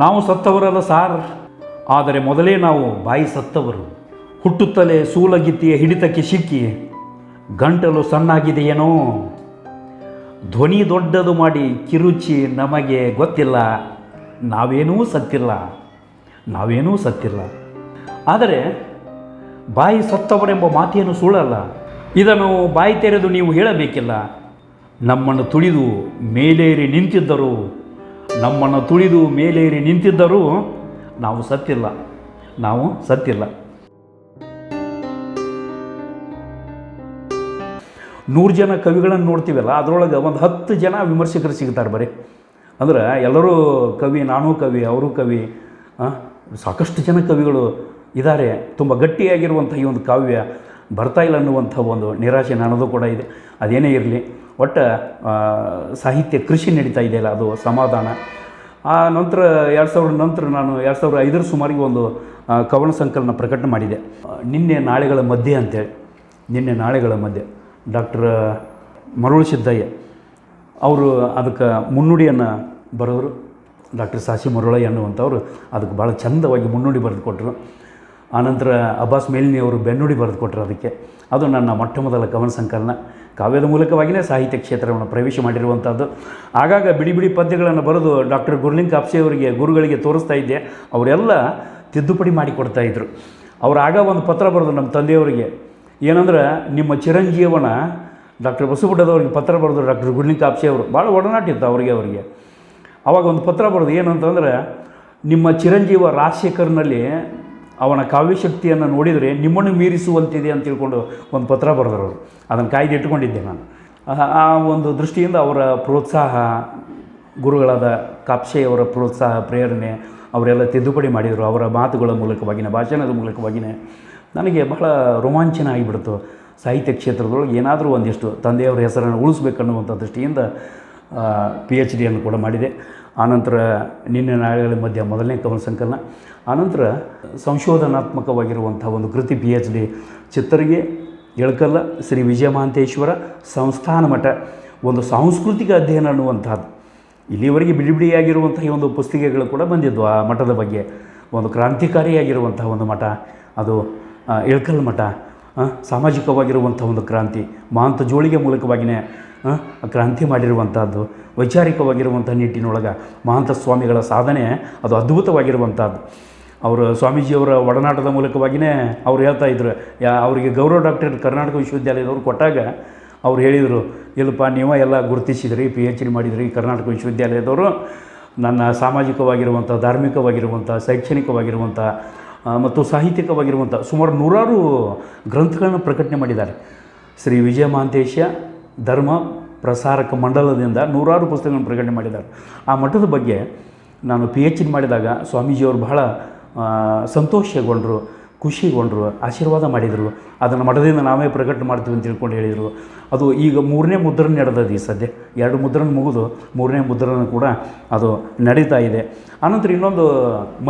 ನಾವು ಸತ್ತವರಲ್ಲ ಸಾರ್, ಆದರೆ ಮೊದಲೇ ನಾವು ಬಾಯಿ ಸತ್ತವರು. ಹುಟ್ಟುತ್ತಲೇ ಸೂಲಗಿತ್ತಿಯ ಹಿಡಿತಕ್ಕೆ ಸಿಕ್ಕಿ ಗಂಟಲು ಸಣ್ಣಾಗಿದೆಯೇನೋ. ಧ್ವನಿ ದೊಡ್ಡದು ಮಾಡಿ ಕಿರುಚಿ ನಮಗೆ ಗೊತ್ತಿಲ್ಲ, ನಾವೇನೂ ಸತ್ತಿಲ್ಲ. ಆದರೆ ಬಾಯಿ ಸತ್ತವರೆಂಬ ಮಾತೇನು ಸುಳ್ಳಲ್ಲ. ಇದನ್ನು ಬಾಯಿ ತೆರೆದು ನೀವು ಹೇಳಬೇಕಿಲ್ಲ. ನಮ್ಮನ್ನು ತುಳಿದು ಮೇಲೇರಿ ನಿಂತಿದ್ದರೂ ನಾವು ಸತ್ತಿಲ್ಲ. 100 ಜನ ಕವಿಗಳನ್ನು ನೋಡ್ತೀವಲ್ಲ, ಅದರೊಳಗೆ ಒಂದು 10 ಜನ ವಿಮರ್ಶಕರು ಸಿಗ್ತಾರೆ ಬರೀ. ಅಂದ್ರೆ ಎಲ್ಲರೂ ಕವಿ, ನಾನೂ ಕವಿ, ಅವರು ಕವಿ, ಸಾಕಷ್ಟು ಜನ ಕವಿಗಳು ಇದ್ದಾರೆ. ತುಂಬ ಗಟ್ಟಿಯಾಗಿರುವಂಥ ಈ ಒಂದು ಕಾವ್ಯ ಬರ್ತಾಯಿಲ್ಲ ಅನ್ನುವಂಥ ಒಂದು ನಿರಾಶೆ ನನ್ನದು ಕೂಡ ಇದೆ. ಅದೇನೇ ಇರಲಿ, ಒಟ್ಟು ಸಾಹಿತ್ಯ ಕೃಷಿ ನಡೀತಾ ಇದೆಯಲ್ಲ, ಅದು ಸಮಾಧಾನ. ಆ ನಂತರ 2000 ನಂತರ ನಾನು 2005 ಸುಮಾರಿಗೆ ಒಂದು ಕವನ ಸಂಕಲನ ಪ್ರಕಟಣೆ ಮಾಡಿದೆ, ನಿನ್ನೆ ನಾಳೆಗಳ ಮಧ್ಯೆ. ಡಾಕ್ಟರ್ ಮರುಳು ಸಿದ್ದಯ್ಯ ಅವರು ಅದಕ್ಕೆ ಮುನ್ನುಡಿಯನ್ನು ಬರೋರು. ಡಾಕ್ಟರ್ ಸಾಸಿ ಮರುಳಯ್ಯ ಅನ್ನುವಂಥವ್ರು ಅದಕ್ಕೆ ಭಾಳ ಚಂದವಾಗಿ ಮುನ್ನುಡಿ ಬರೆದು ಕೊಟ್ಟರು. ಆನಂತರ ಅಬ್ಬಾಸ್ ಮೇಲ್ನಿ ಅವರು ಬೆನ್ನುಡಿ ಬರೆದು ಕೊಟ್ಟರು ಅದಕ್ಕೆ. ಅದು ನನ್ನ ಮೊಟ್ಟ ಮೊದಲ ಕವನ ಸಂಕಲನ. ಕಾವ್ಯದ ಮೂಲಕವಾಗಿಯೇ ಸಾಹಿತ್ಯ ಕ್ಷೇತ್ರವನ್ನು ಪ್ರವೇಶ ಮಾಡಿರುವಂಥದ್ದು. ಆಗಾಗ ಬಿಡಿ ಪದ್ಯಗಳನ್ನು ಬರೆದು ಡಾಕ್ಟರ್ ಗುರ್ಲಿಂಗ್ ಕಾಪ್ಸೆ ಅವರಿಗೆ, ಗುರುಗಳಿಗೆ ತೋರಿಸ್ತಾ ಇದ್ದೆ. ಅವರೆಲ್ಲ ತಿದ್ದುಪಡಿ ಮಾಡಿಕೊಡ್ತಾಯಿದ್ರು. ಅವರು ಆಗ ಒಂದು ಪತ್ರ ಬರೆದು ನಮ್ಮ ತಂದೆಯವರಿಗೆ, ಏನಂದ್ರೆ ನಿಮ್ಮ ಚಿರಂಜೀವನ ಡಾಕ್ಟರ್ ಬಸವಗುಡ್ಡದವ್ರಿಗೆ ಪತ್ರ ಬರೆದು ಡಾಕ್ಟರ್ ಗುರ್ಲಿಂಗ್ ಕಾಪ್ಸೆ ಅವರು ಭಾಳ ಒಡನಾಟ ಇತ್ತು ಅವರಿಗೆ. ಆವಾಗ ಒಂದು ಪತ್ರ ಬರೆದು ಏನಂತಂದರೆ, ನಿಮ್ಮ ಚಿರಂಜೀವ ರಾಜಶೇಖರ್ನಲ್ಲಿ ಅವನ ಕಾವ್ಯಶಕ್ತಿಯನ್ನು ನೋಡಿದರೆ ನಿಮ್ಮನ್ನು ಮೀರಿಸುವಂತಿದೆ ಅಂತ ತಿಳ್ಕೊಂಡು ಒಂದು ಪತ್ರ ಬರೆದರು ಅವರು. ಅದನ್ನು ಕಾಯ್ದು ಇಟ್ಕೊಂಡಿದ್ದೆ ನಾನು. ಆ ಒಂದು ದೃಷ್ಟಿಯಿಂದ ಅವರ ಪ್ರೋತ್ಸಾಹ, ಗುರುಗಳಾದ ಕಾಪ್ಸೆಯವರ ಪ್ರೋತ್ಸಾಹ, ಪ್ರೇರಣೆ, ಅವರೆಲ್ಲ ತಿದ್ದುಪಡಿ ಮಾಡಿದರು. ಅವರ ಮಾತುಗಳ ಮೂಲಕವಾಗಿಯೇ, ಭಾಷಣದ ಮೂಲಕವಾಗಿಯೇ ನನಗೆ ಬಹಳ ರೋಮಾಂಚನ ಆಗಿಬಿಡ್ತು. ಸಾಹಿತ್ಯ ಕ್ಷೇತ್ರದೊಳಗೆ ಏನಾದರೂ ಒಂದಿಷ್ಟು ತಂದೆಯವರ ಹೆಸರನ್ನು ಉಳಿಸ್ಬೇಕನ್ನುವಂಥ ದೃಷ್ಟಿಯಿಂದ PhD ಕೂಡ ಮಾಡಿದೆ. ಆನಂತರ ನಿನ್ನೆ ನಾಳೆಗಳ ಮಧ್ಯೆ ಮೊದಲನೇ ಕವನ ಸಂಕಲನ. ಆನಂತರ ಸಂಶೋಧನಾತ್ಮಕವಾಗಿರುವಂಥ ಒಂದು ಕೃತಿ PhD, ಚಿತ್ತರಿಗೆ ಎಳಕಲ್ಲ ಶ್ರೀ ವಿಜಯ ಮಹಾಂತೇಶ್ವರ ಸಂಸ್ಥಾನ ಮಠ, ಒಂದು ಸಾಂಸ್ಕೃತಿಕ ಅಧ್ಯಯನ ಅನ್ನುವಂಥದ್ದು. ಇಲ್ಲಿವರೆಗೆ ಬಿಡಿಯಾಗಿರುವಂಥ ಈ ಒಂದು ಪುಸ್ತಕಗಳು ಕೂಡ ಬಂದಿದ್ವು ಆ ಮಠದ ಬಗ್ಗೆ. ಒಂದು ಕ್ರಾಂತಿಕಾರಿಯಾಗಿರುವಂಥ ಒಂದು ಮಠ ಅದು ಎಳಕಲ್ ಮಠ. ಸಾಮಾಜಿಕವಾಗಿರುವಂಥ ಒಂದು ಕ್ರಾಂತಿ, ಮಹಾಂತ ಜೋಳಿಗೆ ಮೂಲಕವಾಗಿಯೇ ಕ್ರಾಂತಿ ಮಾಡಿರುವಂಥದ್ದು. ವೈಚಾರಿಕವಾಗಿರುವಂಥ ನಿಟ್ಟಿನೊಳಗೆ ಮಹಾಂತ ಸ್ವಾಮಿಗಳ ಸಾಧನೆ ಅದು ಅದ್ಭುತವಾಗಿರುವಂಥದ್ದು. ಅವರು ಸ್ವಾಮೀಜಿಯವರ ಒಡನಾಟದ ಮೂಲಕವಾಗಿಯೇ ಅವ್ರು ಹೇಳ್ತಾಯಿದ್ರು, ಅವರಿಗೆ ಗೌರವ ಡಾಕ್ಟರೇಟ್ ಕರ್ನಾಟಕ ವಿಶ್ವವಿದ್ಯಾಲಯದವ್ರು ಕೊಟ್ಟಾಗ ಅವ್ರು ಹೇಳಿದರು, ಇಲ್ಲಪ್ಪ ನೀವು ಎಲ್ಲ ಗುರುತಿಸಿದ್ರಿ, PhD ಮಾಡಿದ್ರಿ ಕರ್ನಾಟಕ ವಿಶ್ವವಿದ್ಯಾಲಯದವರು. ನನ್ನ ಸಾಮಾಜಿಕವಾಗಿರುವಂಥ, ಧಾರ್ಮಿಕವಾಗಿರುವಂಥ, ಶೈಕ್ಷಣಿಕವಾಗಿರುವಂಥ ಮತ್ತು ಸಾಹಿತ್ಯಿಕವಾಗಿರುವಂಥ ಸುಮಾರು 100 ಗ್ರಂಥಗಳನ್ನು ಪ್ರಕಟಣೆ ಮಾಡಿದ್ದಾರೆ. ಶ್ರೀ ವಿಜಯ ಮಹಾಂತೇಶ ಧರ್ಮ ಪ್ರಸಾರಕ ಮಂಡಲದಿಂದ 100 ಪುಸ್ತಕಗಳನ್ನು ಪ್ರಕಟಣೆ ಮಾಡಿದ್ದಾರೆ. ಆ ಮಠದ ಬಗ್ಗೆ ನಾನು PhD ಮಾಡಿದಾಗ ಸ್ವಾಮೀಜಿಯವರು ಬಹಳ ಸಂತೋಷಗೊಂಡರು, ಖುಷಿಗೊಂಡರು, ಆಶೀರ್ವಾದ ಮಾಡಿದರು. ಅದನ್ನು ಮಠದಿಂದ ನಾವೇ ಪ್ರಕಟಣೆ ಮಾಡ್ತೀವಿ ಅಂತ ತಿಳ್ಕೊಂಡು ಹೇಳಿದರು. ಅದು ಈಗ 3ನೇ ಮುದ್ರಣ ನಡೆದದ್ದು. ಈ ಸದ್ಯ 2 ಮುದ್ರಣ ಮುಗಿದು 3ನೇ ಮುದ್ರಣ ಕೂಡ ಅದು ನಡೀತಾ ಇದೆ. ಆನಂತರ ಇನ್ನೊಂದು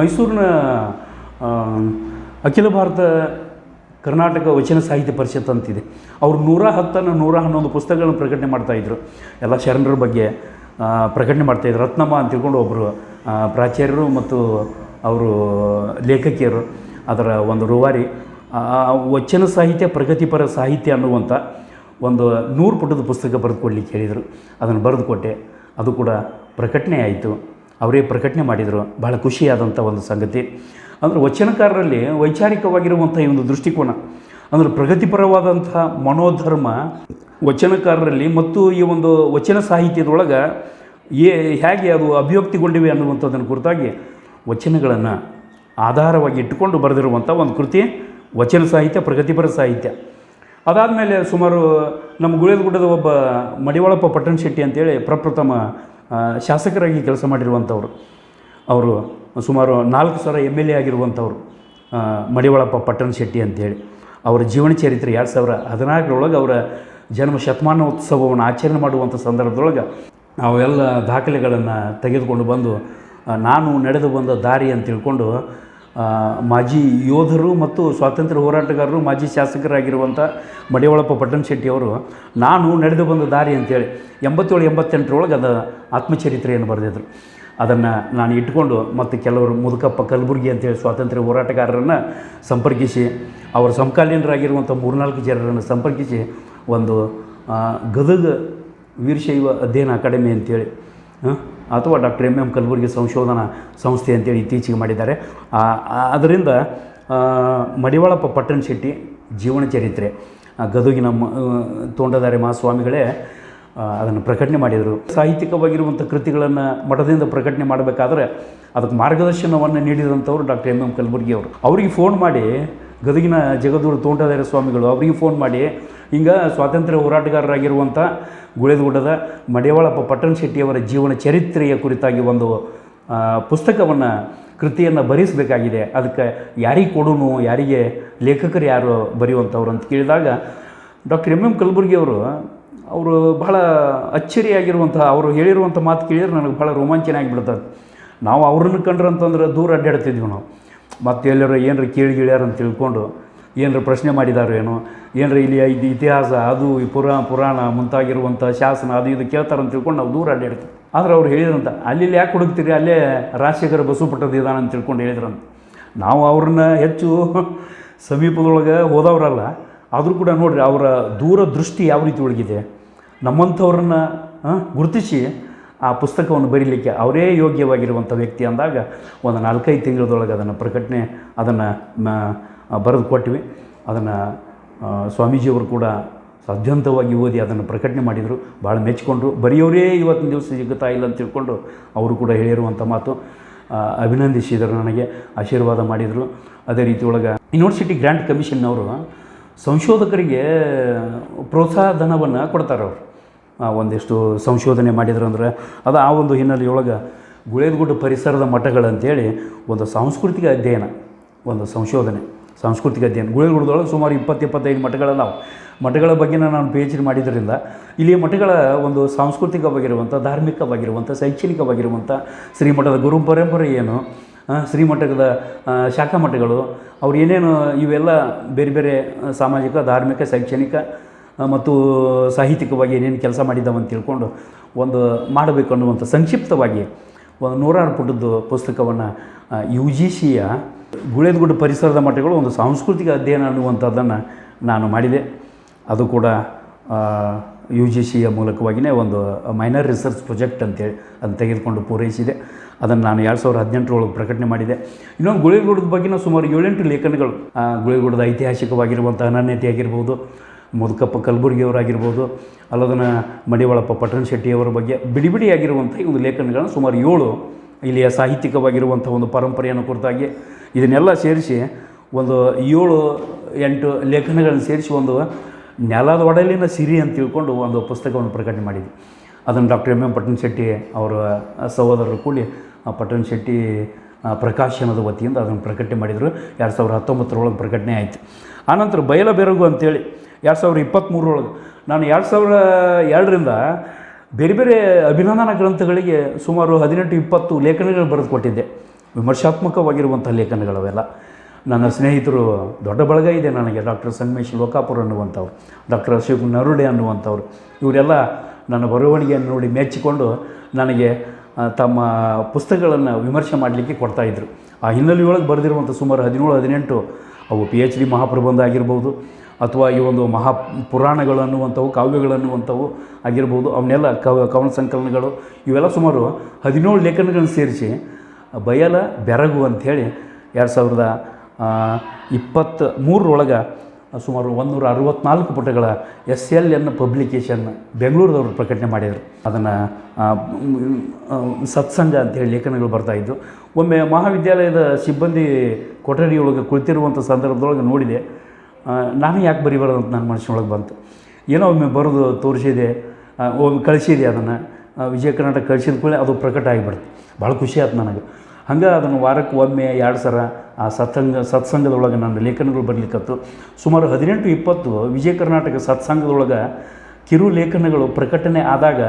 ಮೈಸೂರಿನ ಅಖಿಲ ಭಾರತ ಕರ್ನಾಟಕ ವಚನ ಸಾಹಿತ್ಯ ಪರಿಷತ್ ಅಂತಿದೆ. ಅವರು 111 ಪುಸ್ತಕಗಳನ್ನು ಪ್ರಕಟಣೆ ಮಾಡ್ತಾಯಿದ್ರು. ಎಲ್ಲ ಶರಣರ ಬಗ್ಗೆ ಪ್ರಕಟಣೆ ಮಾಡ್ತಾಯಿದ್ರು. ರತ್ನಮ್ಮ ಅಂತ ತಿಳ್ಕೊಂಡು ಒಬ್ಬರು ಪ್ರಾಚಾರ್ಯರು ಮತ್ತು ಅವರು ಲೇಖಕಿಯರು, ಅದರ ಒಂದು ರೂವಾರಿ. ವಚನ ಸಾಹಿತ್ಯ, ಪ್ರಗತಿಪರ ಸಾಹಿತ್ಯ ಅನ್ನುವಂಥ ಒಂದು 100 ಪುಟದ ಪುಸ್ತಕ ಬರೆದುಕೊಡ್ಲಿಕ್ಕೆ ಹೇಳಿದರು. ಅದನ್ನು ಬರೆದುಕೊಟ್ಟೆ. ಅದು ಕೂಡ ಪ್ರಕಟಣೆ ಆಯಿತು. ಅವರೇ ಪ್ರಕಟಣೆ ಮಾಡಿದರು. ಭಾಳ ಖುಷಿಯಾದಂಥ ಒಂದು ಸಂಗತಿ. ಅಂದರೆ ವಚನಕಾರರಲ್ಲಿ ವೈಚಾರಿಕವಾಗಿರುವಂಥ ಈ ಒಂದು ದೃಷ್ಟಿಕೋನ, ಅಂದರೆ ಪ್ರಗತಿಪರವಾದಂಥ ಮನೋಧರ್ಮ ವಚನಕಾರರಲ್ಲಿ ಮತ್ತು ಈ ಒಂದು ವಚನ ಸಾಹಿತ್ಯದೊಳಗೆ ಹೇಗೆ ಅದು ಅಭಿವ್ಯಕ್ತಿಗೊಂಡಿವೆ ಅನ್ನುವಂಥದ್ದನ್ನು ಕುರಿತಾಗಿ ವಚನಗಳನ್ನು ಆಧಾರವಾಗಿ ಇಟ್ಟುಕೊಂಡು ಬರೆದಿರುವಂಥ ಒಂದು ಕೃತಿ ವಚನ ಸಾಹಿತ್ಯ, ಪ್ರಗತಿಪರ ಸಾಹಿತ್ಯ. ಅದಾದಮೇಲೆ ಸುಮಾರು ನಮ್ಮ ಗುಳೇದಗುಡ್ಡದ ಒಬ್ಬ ಮಡಿವಾಳಪ್ಪ ಪಟ್ಟಣ ಶೆಟ್ಟಿ ಅಂತೇಳಿ ಪ್ರಪ್ರಥಮ ಶಾಸಕರಾಗಿ ಕೆಲಸ ಮಾಡಿರುವಂಥವ್ರು. ಅವರು ಸುಮಾರು 4 ಸಲ MLA ಆಗಿರುವಂಥವ್ರು, ಮಡಿವಾಳಪ್ಪ ಪಟ್ಟಣ ಶೆಟ್ಟಿ ಅಂತೇಳಿ. ಅವರ ಜೀವನ ಚರಿತ್ರೆ 2014 ಅವರ ಜನ್ಮ ಶತಮಾನೋತ್ಸವವನ್ನು ಆಚರಣೆ ಮಾಡುವಂಥ ಸಂದರ್ಭದೊಳಗೆ ಅವೆಲ್ಲ ದಾಖಲೆಗಳನ್ನು ತೆಗೆದುಕೊಂಡು ಬಂದು ನಾನು ನಡೆದು ಬಂದ ದಾರಿ ಅಂತ ತಿಳ್ಕೊಂಡು ಮಾಜಿ ಯೋಧರು ಮತ್ತು ಸ್ವಾತಂತ್ರ್ಯ ಹೋರಾಟಗಾರರು, ಮಾಜಿ ಶಾಸಕರಾಗಿರುವಂಥ ಮಡಿವಾಳಪ್ಪ ಪಟ್ಟಣ ಶೆಟ್ಟಿಯವರು ನಾನು ನಡೆದು ಬಂದ ದಾರಿ ಅಂತೇಳಿ 87-88 ಅದು ಆತ್ಮಚರಿತ್ರೆಯನ್ನು ಬರೆದಿದ್ರು. ಅದನ್ನು ನಾನು ಇಟ್ಕೊಂಡು ಮತ್ತು ಕೆಲವರು ಮುದುಕಪ್ಪ ಕಲಬುರ್ಗಿ ಅಂತೇಳಿ ಸ್ವಾತಂತ್ರ್ಯ ಹೋರಾಟಗಾರರನ್ನು ಸಂಪರ್ಕಿಸಿ ಅವರ ಸಮಕಾಲೀನರಾಗಿರುವಂಥ 3-4 ಜನರನ್ನು ಸಂಪರ್ಕಿಸಿ ಒಂದು ಗದಗ ವೀರಶೈವ ಅಧ್ಯಯನ ಅಕಾಡೆಮಿ ಅಂತೇಳಿ ಅಥವಾ ಡಾಕ್ಟರ್ ಎಂ ಕಲಬುರ್ಗಿ ಸಂಶೋಧನಾ ಸಂಸ್ಥೆ ಅಂತೇಳಿ ಇತ್ತೀಚೆಗೆ ಮಾಡಿದ್ದಾರೆ. ಅದರಿಂದ ಮಡಿವಾಳಪ್ಪ ಪಟ್ಟಣ ಶೆಟ್ಟಿ ಜೀವನ ಚರಿತ್ರೆ ಗದಗಿನ ತೋಂಟದಾರ್ಯ ಮಹಾಸ್ವಾಮಿಗಳೇ ಅದನ್ನು ಪ್ರಕಟಣೆ ಮಾಡಿದರು. ಸಾಹಿತ್ಯಿಕವಾಗಿರುವಂಥ ಕೃತಿಗಳನ್ನು ಮಠದಿಂದ ಪ್ರಕಟಣೆ ಮಾಡಬೇಕಾದ್ರೆ ಅದಕ್ಕೆ ಮಾರ್ಗದರ್ಶನವನ್ನು ನೀಡಿದಂಥವ್ರು ಡಾಕ್ಟರ್ ಎಂ ಕಲಬುರ್ಗಿ ಅವರು. ಅವರಿಗೆ ಫೋನ್ ಮಾಡಿ ಗದಗಿನ ಜಗದ್ಗುರು ತೋಂಟದಾರ್ಯ ಸ್ವಾಮಿಗಳು ಅವರಿಗೆ ಫೋನ್ ಮಾಡಿ ಹಿಂಗೆ ಸ್ವಾತಂತ್ರ್ಯ ಹೋರಾಟಗಾರರಾಗಿರುವಂಥ ಗುಳೇದಗುಡ್ಡದ ಮಡಿವಾಳಪ್ಪ ಪಟ್ಟಣ ಶೆಟ್ಟಿಯವರ ಜೀವನ ಚರಿತ್ರೆಯ ಕುರಿತಾಗಿ ಒಂದು ಪುಸ್ತಕವನ್ನು ಕೃತಿಯನ್ನು ಬರೆಸಬೇಕಾಗಿದೆ, ಅದಕ್ಕೆ ಯಾರಿಗೆ ಕೊಡೋನು, ಯಾರಿಗೆ ಲೇಖಕರು ಯಾರು ಬರೆಯುವಂಥವ್ರು ಅಂತ ಕೇಳಿದಾಗ ಡಾಕ್ಟರ್ ಎಂ ಕಲಬುರ್ಗಿ ಅವರು ಬಹಳ ಅಚ್ಚರಿಯಾಗಿರುವಂಥ ಅವರು ಹೇಳಿರುವಂಥ ಮಾತು ಕೇಳಿದ್ರೆ ನನಗೆ ಭಾಳ ರೋಮಾಂಚನ ಆಗಿಬಿಡ್ತದೆ. ನಾವು ಅವ್ರನ್ನ ಕಂಡ್ರಂತಂದ್ರೆ ದೂರ ಅಡ್ಡಾಡ್ತಿದ್ವಿ ನಾವು, ಮತ್ತು ಎಲ್ಲರೂ ಏನರ ಕೇಳಿಗಿಳ್ಯಾರ ಅಂತ ತಿಳ್ಕೊಂಡು ಏನರ ಪ್ರಶ್ನೆ ಮಾಡಿದಾರೋ ಏನೋ, ಏನರ ಇಲ್ಲಿ ಇತಿಹಾಸ ಅದು ಪುರಾಣ ಮುಂತಾಗಿರುವಂಥ ಶಾಸನ ಅದು ಇದು ಕೇಳ್ತಾರಂತ ತಿಳ್ಕೊಂಡು ನಾವು ದೂರ ಅಡ್ಡಾಡ್ತೀವಿ. ಆದರೆ ಅವ್ರು ಹೇಳಿದ್ರಂತ ಅಲ್ಲಿ ಯಾಕೆ ಹುಡುಕ್ತೀರಿ, ಅಲ್ಲೇ ರಾಜಶೇಖರ ಬಸವಪಟ್ಟದ ಇದಾನ ಅಂತ ತಿಳ್ಕೊಂಡು ಹೇಳಿದ್ರಂತ. ನಾವು ಅವ್ರನ್ನ ಹೆಚ್ಚು ಸಮೀಪದೊಳಗೆ ಹೋದವರಲ್ಲ, ಆದರೂ ಕೂಡ ನೋಡಿರಿ ಅವರ ದೂರದೃಷ್ಟಿ ಯಾವ ರೀತಿ ಒಳಗಿದೆ. ನಮ್ಮಂಥವ್ರನ್ನ ಗುರುತಿಸಿ ಆ ಪುಸ್ತಕವನ್ನು ಬರೀಲಿಕ್ಕೆ ಅವರೇ ಯೋಗ್ಯವಾಗಿರುವಂಥ ವ್ಯಕ್ತಿ ಅಂದಾಗ ಒಂದು 4-5 ತಿಂಗಳದೊಳಗೆ ಅದನ್ನು ಬರೆದು ಕೊಟ್ವಿ. ಅದನ್ನು ಸ್ವಾಮೀಜಿಯವರು ಕೂಡ ಸಾಧ್ಯಂತವಾಗಿ ಓದಿ ಅದನ್ನು ಪ್ರಕಟಣೆ ಮಾಡಿದರು. ಭಾಳ ಮೆಚ್ಚಿಕೊಂಡ್ರು. ಬರೆಯೋರೇ ಇವತ್ತಿನ ದಿವಸ ಸಿಗುತ್ತಾ ಇಲ್ಲ ಅಂತ ತಿಳ್ಕೊಂಡು ಅವರು ಕೂಡ ಹೇಳಿರುವಂಥ ಮಾತು. ಅಭಿನಂದಿಸಿದರು, ನನಗೆ ಆಶೀರ್ವಾದ ಮಾಡಿದರು. ಅದೇ ರೀತಿ ಒಳಗೆ ಯೂನಿವರ್ಸಿಟಿ ಗ್ರ್ಯಾಂಟ್ ಕಮಿಷನ್ನವರು ಸಂಶೋಧಕರಿಗೆ ಪ್ರೋತ್ಸಾಹ ಧನವನ್ನು ಕೊಡ್ತಾರೆ. ಅವರು ಒಂದಿಷ್ಟು ಸಂಶೋಧನೆ ಮಾಡಿದ್ರು ಅಂದರೆ ಅದು ಆ ಒಂದು ಹಿನ್ನೆಲೆಯೊಳಗೆ ಗುಳೇದಗುಡ್ಡ ಪರಿಸರದ ಮಠಗಳಂತೇಳಿ ಒಂದು ಸಾಂಸ್ಕೃತಿಕ ಅಧ್ಯಯನ, ಒಂದು ಸಾಂಸ್ಕೃತಿಕ ಅಧ್ಯಯನ ಗುಳೇದಗುಡ್ಡದೊಳಗೆ ಸುಮಾರು 20-25 ಮಠಗಳದಾವೆ. ಮಠಗಳ ಬಗ್ಗೆ ನಾನು PhD ಮಾಡಿದ್ದರಿಂದ ಇಲ್ಲಿ ಮಠಗಳ ಒಂದು ಸಾಂಸ್ಕೃತಿಕವಾಗಿರುವಂಥ, ಧಾರ್ಮಿಕವಾಗಿರುವಂಥ, ಶೈಕ್ಷಣಿಕವಾಗಿರುವಂಥ ಶ್ರೀಮಠದ ಗುರು ಪರಂಪರೆ ಏನು, ಶ್ರೀಮಠದ ಶಾಖಾ ಮಠಗಳು ಅವ್ರು ಏನೇನು ಇವೆಲ್ಲ ಬೇರೆ ಬೇರೆ ಸಾಮಾಜಿಕ, ಧಾರ್ಮಿಕ, ಶೈಕ್ಷಣಿಕ ಮತ್ತು ಸಾಹಿತ್ಯಿಕವಾಗಿ ಏನೇನು ಕೆಲಸ ಮಾಡಿದ್ದಾವೆ ಅಂತ ತಿಳ್ಕೊಂಡು ಒಂದು ಮಾಡಬೇಕು ಅನ್ನುವಂಥ ಸಂಕ್ಷಿಪ್ತವಾಗಿ ಒಂದು 106 ಪುಟದ ಪುಸ್ತಕವನ್ನು UGCಯ ಗುಳೇದಗುಡ್ಡ ಪರಿಸರದ ಮಠಗಳು ಒಂದು ಸಾಂಸ್ಕೃತಿಕ ಅಧ್ಯಯನ ಅನ್ನುವಂಥದ್ದನ್ನು ನಾನು ಮಾಡಿದೆ. ಅದು ಕೂಡ UGCಯ ಮೂಲಕವಾಗಿಯೇ ಒಂದು ಮೈನರ್ ರಿಸರ್ಚ್ ಪ್ರಾಜೆಕ್ಟ್ ಅಂತೇಳಿ ಅದನ್ನು ತೆಗೆದುಕೊಂಡು ಪೂರೈಸಿದೆ. ಅದನ್ನು ನಾನು 2018 ಪ್ರಕಟಣೆ ಮಾಡಿದೆ. ಇನ್ನೊಂದು ಗುಳೇದಗುಡ್ಡದ ಬಗ್ಗೆ ಸುಮಾರು 7-8 ಲೇಖನಗಳು, ಗುಳೇದಗುಡ್ಡದ ಐತಿಹಾಸಿಕವಾಗಿರುವಂಥ ಅನನ್ಯತೆ ಆಗಿರ್ಬೋದು, ಮುದುಕಪ್ಪ ಕಲಬುರ್ಗಿಯವರಾಗಿರ್ಬೋದು, ಅಲ್ಲದನ್ನು ಮಡಿವಾಳಪ್ಪ ಪಟ್ಟಣ ಶೆಟ್ಟಿಯವರ ಬಗ್ಗೆ ಬಿಡಿಯಾಗಿರುವಂಥ ಈ ಒಂದು ಲೇಖನಗಳನ್ನು ಸುಮಾರು 7 ಇಲ್ಲಿಯ ಸಾಹಿತ್ಯಿಕವಾಗಿರುವಂಥ ಒಂದು ಪರಂಪರೆಯನ್ನು ಕುರಿತಾಗಿ ಇದನ್ನೆಲ್ಲ ಸೇರಿಸಿ ಒಂದು 7-8 ಲೇಖನಗಳನ್ನು ಸೇರಿಸಿ ಒಂದು ನೆಲದ ಒಡಲಿನ ಸಿರಿ ಅಂತ ತಿಳ್ಕೊಂಡು ಒಂದು ಪುಸ್ತಕವನ್ನು ಪ್ರಕಟಣೆ ಮಾಡಿದ್ವಿ. ಅದನ್ನು ಡಾಕ್ಟರ್ ಎಂ ಪಟ್ಟಣ ಶೆಟ್ಟಿ ಅವರ ಸಹೋದರರು ಕೂಡಿ ಪಟ್ಟಣ ಶೆಟ್ಟಿ ಪ್ರಕಾಶನದ ವತಿಯಿಂದ ಅದನ್ನು ಪ್ರಕಟಣೆ ಮಾಡಿದರು. 2019 ಪ್ರಕಟಣೆ ಆಯಿತು. ಆನಂತರ ಬಯಲ ಬೆರಗು ಅಂತೇಳಿ 2023 ನಾನು 2002ರಿಂದ ಬೇರೆ ಬೇರೆ ಅಭಿನಂದನಾ ಗ್ರಂಥಗಳಿಗೆ ಸುಮಾರು 18-20 ಲೇಖನಗಳು ಬರೆದು ಕೊಟ್ಟಿದ್ದೆ. ವಿಮರ್ಶಾತ್ಮಕವಾಗಿರುವಂಥ ಲೇಖನಗಳವೆಲ್ಲ. ನನ್ನ ಸ್ನೇಹಿತರು ದೊಡ್ಡ ಬಳಗ ಇದೆ ನನಗೆ. ಡಾಕ್ಟರ್ ಸಂಗಮೇಶ್ ಲೋಕಾಪುರ ಅನ್ನುವಂಥವ್ರು, ಡಾಕ್ಟರ್ ಅಶೋಕ್ ನರುಡೆ ಅನ್ನುವಂಥವ್ರು, ಇವರೆಲ್ಲ ನನ್ನ ಬರವಣಿಗೆಯನ್ನು ನೋಡಿ ಮೆಚ್ಚಿಕೊಂಡು ನನಗೆ ತಮ್ಮ ಪುಸ್ತಕಗಳನ್ನು ವಿಮರ್ಶೆ ಮಾಡಲಿಕ್ಕೆ ಕೊಡ್ತಾಯಿದ್ರು. ಆ ಹಿನ್ನೆಲೆಯೊಳಗೆ ಬರೆದಿರುವಂಥ ಸುಮಾರು 17-18 ಅವು PhD ಮಹಾಪ್ರಬಂಧ ಆಗಿರ್ಬೋದು, ಅಥವಾ ಈ ಒಂದು ಮಹಾಪುರಾಣಗಳು ಅನ್ನುವಂಥವು, ಕಾವ್ಯಗಳನ್ನುವಂಥವು ಆಗಿರ್ಬೋದು, ಅವನ್ನೆಲ್ಲ ಕವನ ಸಂಕಲನಗಳು ಇವೆಲ್ಲ ಸುಮಾರು 17 ಲೇಖನಗಳನ್ನು ಸೇರಿಸಿ ಬಯಲ ಬೆರಗು ಅಂಥೇಳಿ 2023 ಸುಮಾರು 164 ಪುಟಗಳ SLN ಪಬ್ಲಿಕೇಶನ್ ಬೆಂಗಳೂರದವರು ಪ್ರಕಟಣೆ ಮಾಡಿದರು. ಅದನ್ನು ಸತ್ಸಂಗ ಅಂಥೇಳಿ ಲೇಖನಗಳು ಬರ್ತಾಯಿದ್ದು. ಒಮ್ಮೆ ಮಹಾವಿದ್ಯಾಲಯದ ಸಿಬ್ಬಂದಿ ಕೊಠಡಿಯೊಳಗೆ ಕುಳಿತಿರುವಂಥ ಸಂದರ್ಭದೊಳಗೆ ನೋಡಿದೆ. ನಾನು ಯಾಕೆ ಬರೀಬಾರ್ದು ಅಂತ ನನ್ನ ಮನಸ್ಸಿನೊಳಗೆ ಬಂತು. ಏನೋ ಒಮ್ಮೆ ಬರೆದು ತೋರಿಸಿದೆ, ಒಮ್ಮೆ ಕಳಿಸಿದೆ. ಅದನ್ನು ವಿಜಯ ಕರ್ನಾಟಕ ಕಳಿಸಿದ ಕೂಡಲೇ ಅದು ಪ್ರಕಟ ಆಗಿಬಿಡ್ತು. ಭಾಳ ಖುಷಿ ಆಯ್ತು ನನಗೆ. ಹಂಗೆ ಅದನ್ನು ವಾರಕ್ಕೆ ಒಮ್ಮೆ 2 ಸಲ ಆ ಸತ್ಸಂಗದೊಳಗೆ ನನ್ನ ಲೇಖನಗಳು ಬರಲಿಕ್ಕತ್ತು. ಸುಮಾರು 18-20 ವಿಜಯ ಕರ್ನಾಟಕ ಸತ್ಸಂಗದೊಳಗೆ ಕಿರು ಲೇಖನಗಳು ಪ್ರಕಟಣೆ ಆದಾಗ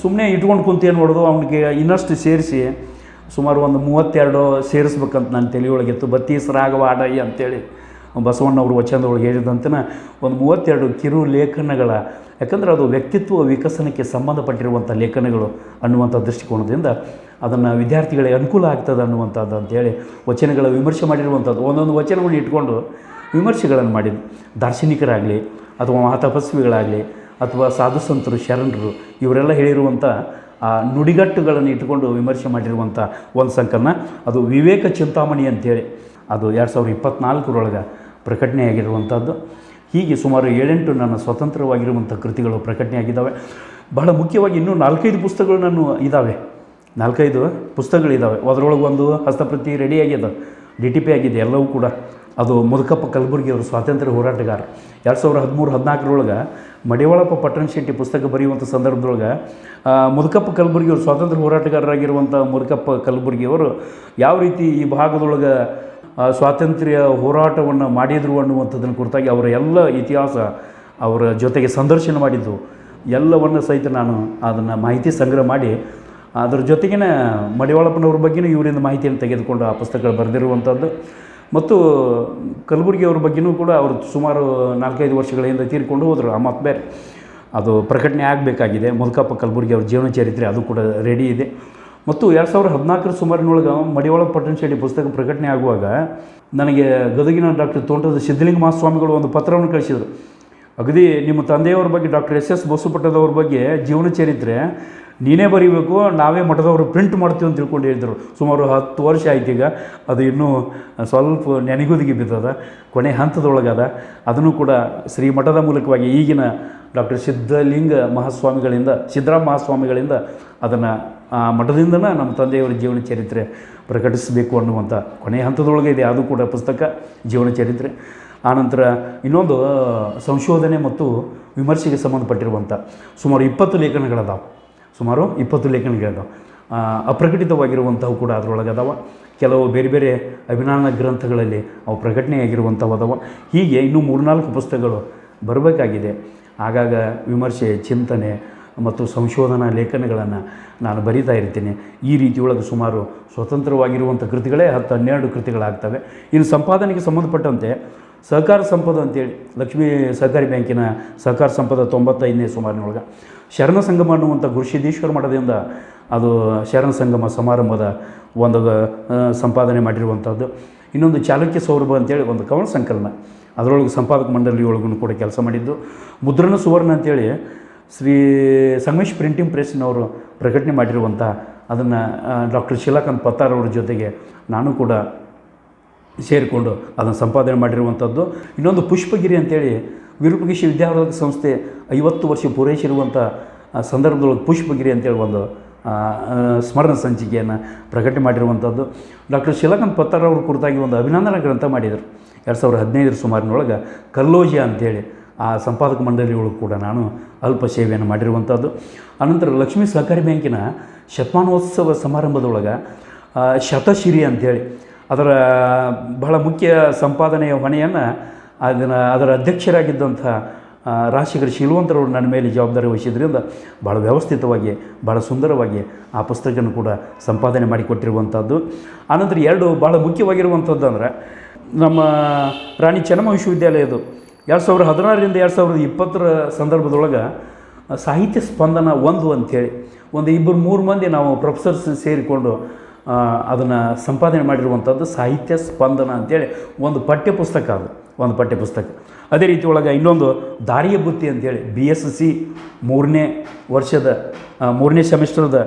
ಸುಮ್ಮನೆ ಇಟ್ಕೊಂಡು ಕುಂತೇನು ನೋಡೋದು, ಅವನಿಗೆ ಇನ್ನಷ್ಟು ಸೇರಿಸಿ ಸುಮಾರು ಒಂದು 32 ಸೇರಿಸ್ಬೇಕಂತ ನನ್ನ ತಲೆಯೊಳಗಿತ್ತು. 32 ರಾಘವ ಆಡಯ್ಯ ಅಂತೇಳಿ ಬಸವಣ್ಣವರು ವಚನದೊಳಗೆ ಹೇಳಿದಂತೆಯೇ ಒಂದು 32 ಕಿರು ಲೇಖನಗಳ, ಯಾಕಂದರೆ ಅದು ವ್ಯಕ್ತಿತ್ವ ವಿಕಸನಕ್ಕೆ ಸಂಬಂಧಪಟ್ಟಿರುವಂಥ ಲೇಖನಗಳು ಅನ್ನುವಂಥ ದೃಷ್ಟಿಕೋನದಿಂದ ಅದನ್ನು ವಿದ್ಯಾರ್ಥಿಗಳಿಗೆ ಅನುಕೂಲ ಆಗ್ತದೆ ಅನ್ನುವಂಥದ್ದು ಅಂತೇಳಿ ವಚನಗಳ ವಿಮರ್ಶೆ ಮಾಡಿರುವಂಥದ್ದು. ಒಂದೊಂದು ವಚನವನ್ನು ಇಟ್ಕೊಂಡು ವಿಮರ್ಶೆಗಳನ್ನು ಮಾಡಿದ್ದು. ದಾರ್ಶನಿಕರಾಗಲಿ ಅಥವಾ ಮಹಾತಪಸ್ವಿಗಳಾಗಲಿ ಅಥವಾ ಸಾಧು ಸಂತರು, ಶರಣರು ಇವರೆಲ್ಲ ಹೇಳಿರುವಂಥ ಆ ನುಡಿಗಟ್ಟುಗಳನ್ನು ಇಟ್ಟುಕೊಂಡು ವಿಮರ್ಶೆ ಮಾಡಿರುವಂಥ ಒಂದು ಸಂಕಲನ ಅದು ವಿವೇಕ ಚಿಂತಾಮಣಿ ಅಂಥೇಳಿ ಅದು 2024 ಪ್ರಕಟಣೆಯಾಗಿರುವಂಥದ್ದು. ಹೀಗೆ ಸುಮಾರು 7-8 ನನ್ನ ಸ್ವತಂತ್ರವಾಗಿರುವಂಥ ಕೃತಿಗಳು ಪ್ರಕಟಣೆಯಾಗಿದ್ದಾವೆ. ಬಹಳ ಮುಖ್ಯವಾಗಿ ಇನ್ನೂ 4-5 ಪುಸ್ತಕಗಳು ನಾನು ಇದ್ದಾವೆ, 4-5 ಪುಸ್ತಕಗಳಿದ್ದಾವೆ. ಅದರೊಳಗೆ ಒಂದು ಹಸ್ತಪ್ರತಿ ರೆಡಿಯಾಗಿದೆ, DTP ಆಗಿದೆ ಎಲ್ಲವೂ ಕೂಡ. ಅದು ಮುದುಕಪ್ಪ ಕಲಬುರ್ಗಿ ಅವರು ಸ್ವಾತಂತ್ರ್ಯ ಹೋರಾಟಗಾರ. 2013-14 ಮಡಿವಾಳಪ್ಪ ಪಟ್ಟಣಶೆಟ್ಟಿ ಪುಸ್ತಕ ಬರೆಯುವಂಥ ಸಂದರ್ಭದೊಳಗೆ ಮುದುಕಪ್ಪ ಕಲಬುರ್ಗಿ ಅವರು ಸ್ವಾತಂತ್ರ್ಯ ಹೋರಾಟಗಾರರಾಗಿರುವಂಥ ಮುದುಕಪ್ಪ ಕಲಬುರ್ಗಿಯವರು ಯಾವ ರೀತಿ ಈ ಭಾಗದೊಳಗೆ ಸ್ವಾತಂತ್ರ್ಯ ಹೋರಾಟವನ್ನು ಮಾಡಿದರು ಅನ್ನುವಂಥದ್ದನ್ನು ಕುರಿತಾಗಿ ಅವರ ಎಲ್ಲ ಇತಿಹಾಸ, ಅವರ ಜೊತೆಗೆ ಸಂದರ್ಶನ ಮಾಡಿದ್ದು ಎಲ್ಲವನ್ನು ಸಹಿತ ನಾನು ಅದನ್ನು ಮಾಹಿತಿ ಸಂಗ್ರಹ ಮಾಡಿ ಅದರ ಜೊತೆಗಿನ ಮಡಿವಾಳಪ್ಪನವ್ರ ಬಗ್ಗೆಯೂ ಇವರಿಂದ ಮಾಹಿತಿಯನ್ನು ತೆಗೆದುಕೊಂಡು ಆ ಪುಸ್ತಕಗಳು ಬರೆದಿರುವಂಥದ್ದು. ಮತ್ತು ಕಲಬುರ್ಗಿಯವ್ರ ಬಗ್ಗೆಯೂ ಕೂಡ ಅವರು ಸುಮಾರು 4-5 ವರ್ಷಗಳ ಹಿಂದೆ ತೀರಿಕೊಂಡು ಹೋದರು. ಆ ಮಾತು ಬೇರೆ, ಅದು ಪ್ರಕಟಣೆ ಆಗಬೇಕಾಗಿದೆ. ಮುದುಕಪ್ಪ ಕಲಬುರ್ಗಿ ಅವ್ರ ಜೀವನ ಚರಿತ್ರೆ ಅದು ಕೂಡ ರೆಡಿ ಇದೆ. ಮತ್ತು 2014 ಸುಮಾರಿನೊಳಗೆ ಮಡಿವಾಳಪ್ಪ ಪಟ್ಟಣಶೆಟ್ಟಿ ಪುಸ್ತಕ ಪ್ರಕಟಣೆ ಆಗುವಾಗ ನನಗೆ ಗದಗಿನ ಡಾಕ್ಟರ್ ತೋಂಟದ ಸಿದ್ಧಲಿಂಗ ಮಹಾಸ್ವಾಮಿಗಳು ಒಂದು ಪತ್ರವನ್ನು ಕಳಿಸಿದರು. ಅಗದಿ ನಿಮ್ಮ ತಂದೆಯವರ ಬಗ್ಗೆ ಡಾಕ್ಟರ್ SS ಬಸವಪಟ್ಟದವ್ರ ಬಗ್ಗೆ ಜೀವನ ಚರಿತ್ರೆ ನೀನೇ ಬರೀಬೇಕು, ನಾವೇ ಮಠದವರು ಪ್ರಿಂಟ್ ಮಾಡ್ತೀವಿ ಅಂತ ತಿಳ್ಕೊಂಡು ಹೇಳಿದರು. ಸುಮಾರು 10 ವರ್ಷ ಆಯ್ತು. ಈಗ ಅದು ಇನ್ನೂ ಸ್ವಲ್ಪ ನೆನೆಗುದಿಗೆ ಬಿದ್ದದ, ಕೊನೆ ಹಂತದೊಳಗದ. ಅದನ್ನು ಕೂಡ ಶ್ರೀ ಮಠದ ಮೂಲಕವಾಗಿ ಈಗಿನ ಡಾಕ್ಟರ್ ಸಿದ್ಧಲಿಂಗ ಮಹಾಸ್ವಾಮಿಗಳಿಂದ, ಸಿದ್ದರಾಮ ಮಹಾಸ್ವಾಮಿಗಳಿಂದ ಅದನ್ನು ಮಠದಿಂದನೇ ನಮ್ಮ ತಂದೆಯವರ ಜೀವನ ಚರಿತ್ರೆ ಪ್ರಕಟಿಸಬೇಕು ಅನ್ನುವಂಥ ಕೊನೆಯ ಹಂತದೊಳಗೆ ಇದೆ. ಅದು ಕೂಡ ಪುಸ್ತಕ ಜೀವನ ಚರಿತ್ರೆ. ಆನಂತರ ಇನ್ನೊಂದು ಸಂಶೋಧನೆ ಮತ್ತು ವಿಮರ್ಶೆಗೆ ಸಂಬಂಧಪಟ್ಟಿರುವಂಥ ಸುಮಾರು 20 ಲೇಖನಗಳದಾವೆ. ಸುಮಾರು 20 ಲೇಖನಗಳಿದಾವೆ. ಅಪ್ರಕಟಿತವಾಗಿರುವಂಥವು ಕೂಡ ಅದರೊಳಗೆ ಅದಾವ. ಕೆಲವು ಬೇರೆ ಬೇರೆ ಅಭಿಜ್ಞಾನ ಗ್ರಂಥಗಳಲ್ಲಿ ಅವು ಪ್ರಕಟಣೆಯಾಗಿರುವಂಥವು ಅದಾವ. ಹೀಗೆ ಇನ್ನೂ 3-4 ಪುಸ್ತಕಗಳು ಬರಬೇಕಾಗಿದೆ. ಆಗಾಗ ವಿಮರ್ಶೆ, ಚಿಂತನೆ ಮತ್ತು ಸಂಶೋಧನಾ ಲೇಖನಗಳನ್ನು ನಾನು ಬರಿತಾ ಇರ್ತೀನಿ. ಈ ರೀತಿಯೊಳಗೆ ಸುಮಾರು ಸ್ವತಂತ್ರವಾಗಿರುವಂಥ ಕೃತಿಗಳೇ 10-12 ಕೃತಿಗಳಾಗ್ತವೆ. ಇನ್ನು ಸಂಪಾದನೆಗೆ ಸಂಬಂಧಪಟ್ಟಂತೆ ಸಹಕಾರ ಸಂಪದ ಅಂತೇಳಿ ಲಕ್ಷ್ಮೀ ಸಹಕಾರಿ ಬ್ಯಾಂಕಿನ ಸಹಕಾರ ಸಂಪದ 95ನೇ ಸುಮಾರಿನೊಳಗೆ ಶರಣ ಸಂಗಮ ಅನ್ನುವಂಥ ಗುರುಸಿದ್ದೇಶ್ವರ ಮಠದಿಂದ ಅದು ಶರಣ ಸಂಗಮ ಸಮಾರಂಭದ ಒಂದು ಸಂಪಾದನೆ ಮಾಡಿರುವಂಥದ್ದು. ಇನ್ನೊಂದು ಚಾಲುಕ್ಯ ಸೌರಭ ಅಂತೇಳಿ ಒಂದು ಕವನ ಸಂಕಲನ, ಅದರೊಳಗೆ ಸಂಪಾದಕ ಮಂಡಳಿಯೊಳಗೂ ಕೂಡ ಕೆಲಸ ಮಾಡಿದ್ದು. ಮುದ್ರಣ ಸುವರ್ಣ ಅಂತೇಳಿ ಶ್ರೀ ಸಂಗಮೇಶ್ ಪ್ರಿಂಟಿಂಗ್ ಪ್ರೆಸ್ನವರು ಪ್ರಕಟಣೆ ಮಾಡಿರುವಂಥ ಅದನ್ನು ಡಾಕ್ಟರ್ ಶಿಲಾಕಾಂತ್ ಪತ್ತಾರ್ ಅವ್ರ ಜೊತೆಗೆ ನಾನು ಕೂಡ ಸೇರಿಕೊಂಡು ಅದನ್ನು ಸಂಪಾದನೆ ಮಾಡಿರುವಂಥದ್ದು. ಇನ್ನೊಂದು ಪುಷ್ಪಗಿರಿ ಅಂತೇಳಿ ವಿರೂಪಗಿರಿ ವಿದ್ಯಾವರ್ಧಕ ಸಂಸ್ಥೆ 50 ವರ್ಷ ಪೂರೈಸಿರುವಂಥ ಸಂದರ್ಭದೊಳಗೆ ಪುಷ್ಪಗಿರಿ ಅಂತೇಳಿ ಒಂದು ಸ್ಮರಣ ಸಂಚಿಕೆಯನ್ನು ಪ್ರಕಟಣೆ ಮಾಡಿರುವಂಥದ್ದು. ಡಾಕ್ಟರ್ ಶಿಲಾಕಾಂತ್ ಪತ್ತಾರ್ ಅವ್ರ ಕುರಿತಾಗಿ ಒಂದು ಅಭಿನಂದನಾ ಗ್ರಂಥ ಮಾಡಿದರು 2015 ಸುಮಾರಿನೊಳಗೆ. ಕಲ್ಲೋಜ ಅಂಥೇಳಿ ಆ ಸಂಪಾದಕ ಮಂಡಳಿಯೊಳಗೆ ಕೂಡ ನಾನು ಅಲ್ಪ ಸೇವೆಯನ್ನು ಮಾಡಿರುವಂಥದ್ದು. ಅನಂತರ ಲಕ್ಷ್ಮೀ ಸಹಕಾರಿ ಬ್ಯಾಂಕಿನ ಶತಮಾನೋತ್ಸವ ಸಮಾರಂಭದೊಳಗೆ ಶತಶಿರಿ ಅಂಥೇಳಿ ಅದರ ಬಹಳ ಮುಖ್ಯ ಸಂಪಾದನೆಯ ಹೊಣೆಯನ್ನು ಅದರ ಅಧ್ಯಕ್ಷರಾಗಿದ್ದಂಥ ರಾಜಶೇಖರ ಶೀಲವಂತರವರು ನನ್ನ ಮೇಲೆ ಜವಾಬ್ದಾರಿ ವಹಿಸಿದ್ರಿಂದ ಭಾಳ ವ್ಯವಸ್ಥಿತವಾಗಿ, ಭಾಳ ಸುಂದರವಾಗಿ ಆ ಪುಸ್ತಕವನ್ನು ಕೂಡ ಸಂಪಾದನೆ ಮಾಡಿಕೊಟ್ಟಿರುವಂಥದ್ದು. ಆನಂತರ 2 ಭಾಳ ಮುಖ್ಯವಾಗಿರುವಂಥದ್ದು ಅಂದರೆ ನಮ್ಮ ರಾಣಿ ಚೆನ್ನಮ್ಮ ವಿಶ್ವವಿದ್ಯಾಲಯದು 2016ರಿಂದ 2020 ಸಂದರ್ಭದೊಳಗೆ ಸಾಹಿತ್ಯ ಸ್ಪಂದನ 1 ಅಂಥೇಳಿ ಒಂದು 2-3 ಮಂದಿ ನಾವು ಪ್ರೊಫೆಸರ್ಸ್ ಸೇರಿಕೊಂಡು ಅದನ್ನು ಸಂಪಾದನೆ ಮಾಡಿರುವಂಥದ್ದು ಸಾಹಿತ್ಯ ಸ್ಪಂದನ ಅಂಥೇಳಿ ಒಂದು ಪಠ್ಯಪುಸ್ತಕ. ಅದು ಒಂದು ಪಠ್ಯಪುಸ್ತಕ. ಅದೇ ರೀತಿ ಒಳಗೆ ಇನ್ನೊಂದು ದಾರಿಯ ಬುತ್ತಿ ಅಂಥೇಳಿ BSc 3ನೇ ವರ್ಷದ 3ನೇ ಸೆಮಿಸ್ಟರ್ದ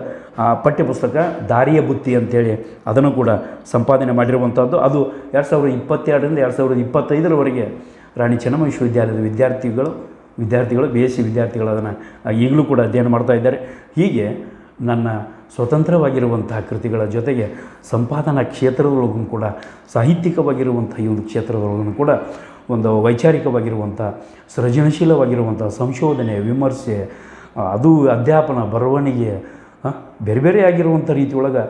ಪಠ್ಯಪುಸ್ತಕ ದಾರಿಯ ಬುತ್ತಿ ಅಂಥೇಳಿ ಅದನ್ನು ಕೂಡ ಸಂಪಾದನೆ ಮಾಡಿರುವಂಥದ್ದು. ಅದು 2022ರಿಂದ 2025ರವರೆಗೆ ರಾಣಿ ಚೆನ್ನಮ್ಮ ವಿಶ್ವವಿದ್ಯಾಲಯದ ವಿದ್ಯಾರ್ಥಿಗಳು BSc ವಿದ್ಯಾರ್ಥಿಗಳು ಅದನ್ನು ಈಗಲೂ ಕೂಡ ಅಧ್ಯಯನ ಮಾಡ್ತಾ ಇದ್ದಾರೆ. ಹೀಗೆ ನನ್ನ ಸ್ವತಂತ್ರವಾಗಿರುವಂತಹ ಕೃತಿಗಳ ಜೊತೆಗೆ ಸಂಪಾದನಾ ಕ್ಷೇತ್ರದೊಳಗೂ ಕೂಡ ಸಾಹಿತ್ಯಿಕವಾಗಿರುವಂಥ ಈ ಒಂದು ಕ್ಷೇತ್ರದೊಳಗೂ ಕೂಡ ಒಂದು ವೈಚಾರಿಕವಾಗಿರುವಂಥ ಸೃಜನಶೀಲವಾಗಿರುವಂಥ ಸಂಶೋಧನೆ, ವಿಮರ್ಶೆ, ಅದು ಅಧ್ಯಾಪನ, ಬರವಣಿಗೆ ಬೇರೆ ಬೇರೆ ಆಗಿರುವಂಥ ರೀತಿಯೊಳಗೆ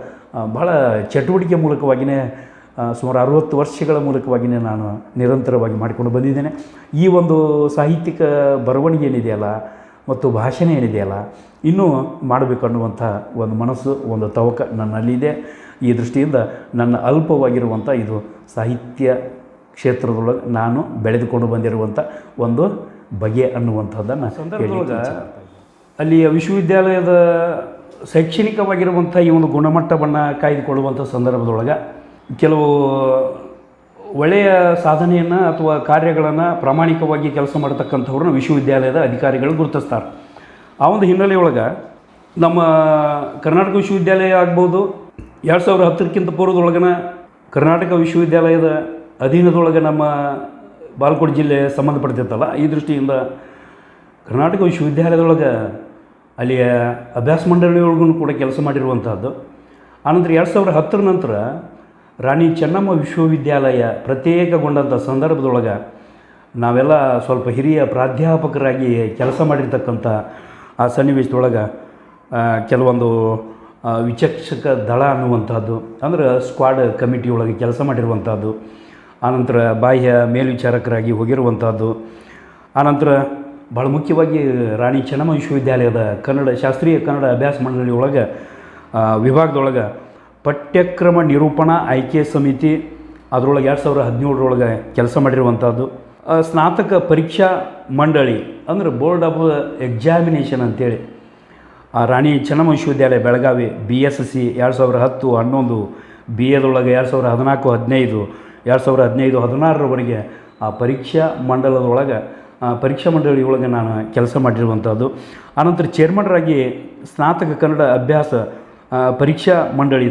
ಭಾಳ ಚಟುವಟಿಕೆ ಮೂಲಕವಾಗಿಯೇ ಸುಮಾರು 60 ವರ್ಷಗಳ ಮೂಲಕವಾಗಿಯೇ ನಾನು ನಿರಂತರವಾಗಿ ಮಾಡಿಕೊಂಡು ಬಂದಿದ್ದೇನೆ. ಈ ಒಂದು ಸಾಹಿತ್ಯಿಕ ಬರವಣಿಗೆ ಏನಿದೆಯಲ್ಲ ಮತ್ತು ಭಾಷಣ ಏನಿದೆಯಲ್ಲ ಇನ್ನೂ ಮಾಡಬೇಕು ಅನ್ನುವಂಥ ಒಂದು ಮನಸ್ಸು, ಒಂದು ತವಕ ನನ್ನಲ್ಲಿದೆ. ಈ ದೃಷ್ಟಿಯಿಂದ ನನ್ನ ಅಲ್ಪವಾಗಿರುವಂಥ ಇದು ಸಾಹಿತ್ಯ ಕ್ಷೇತ್ರದೊಳಗೆ ನಾನು ಬೆಳೆದುಕೊಂಡು ಬಂದಿರುವಂಥ ಒಂದು ಬಗೆ ಅನ್ನುವಂಥದ್ದನ್ನು ಸಂದರ್ಭದೊಳಗೆ ಅಲ್ಲಿಯ ವಿಶ್ವವಿದ್ಯಾಲಯದ ಶೈಕ್ಷಣಿಕವಾಗಿರುವಂಥ ಈ ಒಂದು ಗುಣಮಟ್ಟವನ್ನು ಕಾಯ್ದುಕೊಳ್ಳುವಂಥ ಸಂದರ್ಭದೊಳಗೆ ಕೆಲವು ಒಳ್ಳೆಯ ಸಾಧನೆಯನ್ನು ಅಥವಾ ಕಾರ್ಯಗಳನ್ನು ಪ್ರಾಮಾಣಿಕವಾಗಿ ಕೆಲಸ ಮಾಡತಕ್ಕಂಥವ್ರನ್ನ ವಿಶ್ವವಿದ್ಯಾಲಯದ ಅಧಿಕಾರಿಗಳು ಗುರುತಿಸ್ತಾರೆ. ಆ ಒಂದು ಹಿನ್ನೆಲೆಯೊಳಗೆ ನಮ್ಮ ಕರ್ನಾಟಕ ವಿಶ್ವವಿದ್ಯಾಲಯ ಆಗ್ಬೋದು, 2010ಕ್ಕಿಂತ ಪೂರ್ವದೊಳಗನ ಕರ್ನಾಟಕ ವಿಶ್ವವಿದ್ಯಾಲಯದ ಅಧೀನದೊಳಗೆ ನಮ್ಮ ಬಾಗಲಕೋಟೆ ಜಿಲ್ಲೆ ಸಂಬಂಧಪಡ್ತಿತ್ತಲ್ಲ, ಈ ದೃಷ್ಟಿಯಿಂದ ಕರ್ನಾಟಕ ವಿಶ್ವವಿದ್ಯಾಲಯದೊಳಗೆ ಅಲ್ಲಿಯ ಅಭ್ಯಾಸ ಮಂಡಳಿಯೊಳಗೂ ಕೂಡ ಕೆಲಸ ಮಾಡಿರುವಂಥದ್ದು. ಆನಂತರ 2010 ನಂತರ ರಾಣಿ ಚೆನ್ನಮ್ಮ ವಿಶ್ವವಿದ್ಯಾಲಯ ಪ್ರತ್ಯೇಕಗೊಂಡಂಥ ಸಂದರ್ಭದೊಳಗೆ ನಾವೆಲ್ಲ ಸ್ವಲ್ಪ ಹಿರಿಯ ಪ್ರಾಧ್ಯಾಪಕರಾಗಿ ಕೆಲಸ ಮಾಡಿರ್ತಕ್ಕಂಥ ಆ ಸನ್ನಿವೇಶದೊಳಗೆ ಕೆಲವೊಂದು ವಿಚಕ್ಷಕ ದಳ ಅನ್ನುವಂಥದ್ದು, ಅಂದರೆ ಸ್ಕ್ವಾಡ್ ಕಮಿಟಿ ಒಳಗೆ ಕೆಲಸ ಮಾಡಿರುವಂಥದ್ದು, ಆನಂತರ ಬಾಹ್ಯ ಮೇಲ್ವಿಚಾರಕರಾಗಿ ಹೋಗಿರುವಂಥದ್ದು, ಆನಂತರ ಭಾಳ ಮುಖ್ಯವಾಗಿ ರಾಣಿ ಚೆನ್ನಮ್ಮ ವಿಶ್ವವಿದ್ಯಾಲಯದ ಶಾಸ್ತ್ರೀಯ ಕನ್ನಡ ಅಭ್ಯಾಸ ಮಂಡಳಿ ಒಳಗೆ ವಿಭಾಗದೊಳಗೆ ಪಠ್ಯಕ್ರಮ ನಿರೂಪಣಾ ಆಯ್ಕೆ ಸಮಿತಿ ಅದರೊಳಗೆ 2017 ಕೆಲಸ ಮಾಡಿರುವಂಥದ್ದು. ಸ್ನಾತಕ ಪರೀಕ್ಷಾ ಮಂಡಳಿ ಅಂದರೆ ಬೋರ್ಡ್ ಆಫ್ ಎಕ್ಸಾಮಿನೇಷನ್ ಅಂತೇಳಿ ರಾಣಿ ಚೆನ್ನಮ್ಮ ವಿಶ್ವವಿದ್ಯಾಲಯ ಬೆಳಗಾವಿ BSc 2010-11, BAದೊಳಗೆ 2014-15, 2015-16 ಆ ಪರೀಕ್ಷಾ ಮಂಡಳಿಯೊಳಗೆ ನಾನು ಕೆಲಸ ಮಾಡಿರುವಂಥದ್ದು. ಆನಂತರ ಚೇರ್ಮನ್ರಾಗಿ ಸ್ನಾತಕ ಕನ್ನಡ ಅಭ್ಯಾಸ ಪರೀಕ್ಷಾ ಮಂಡಳಿ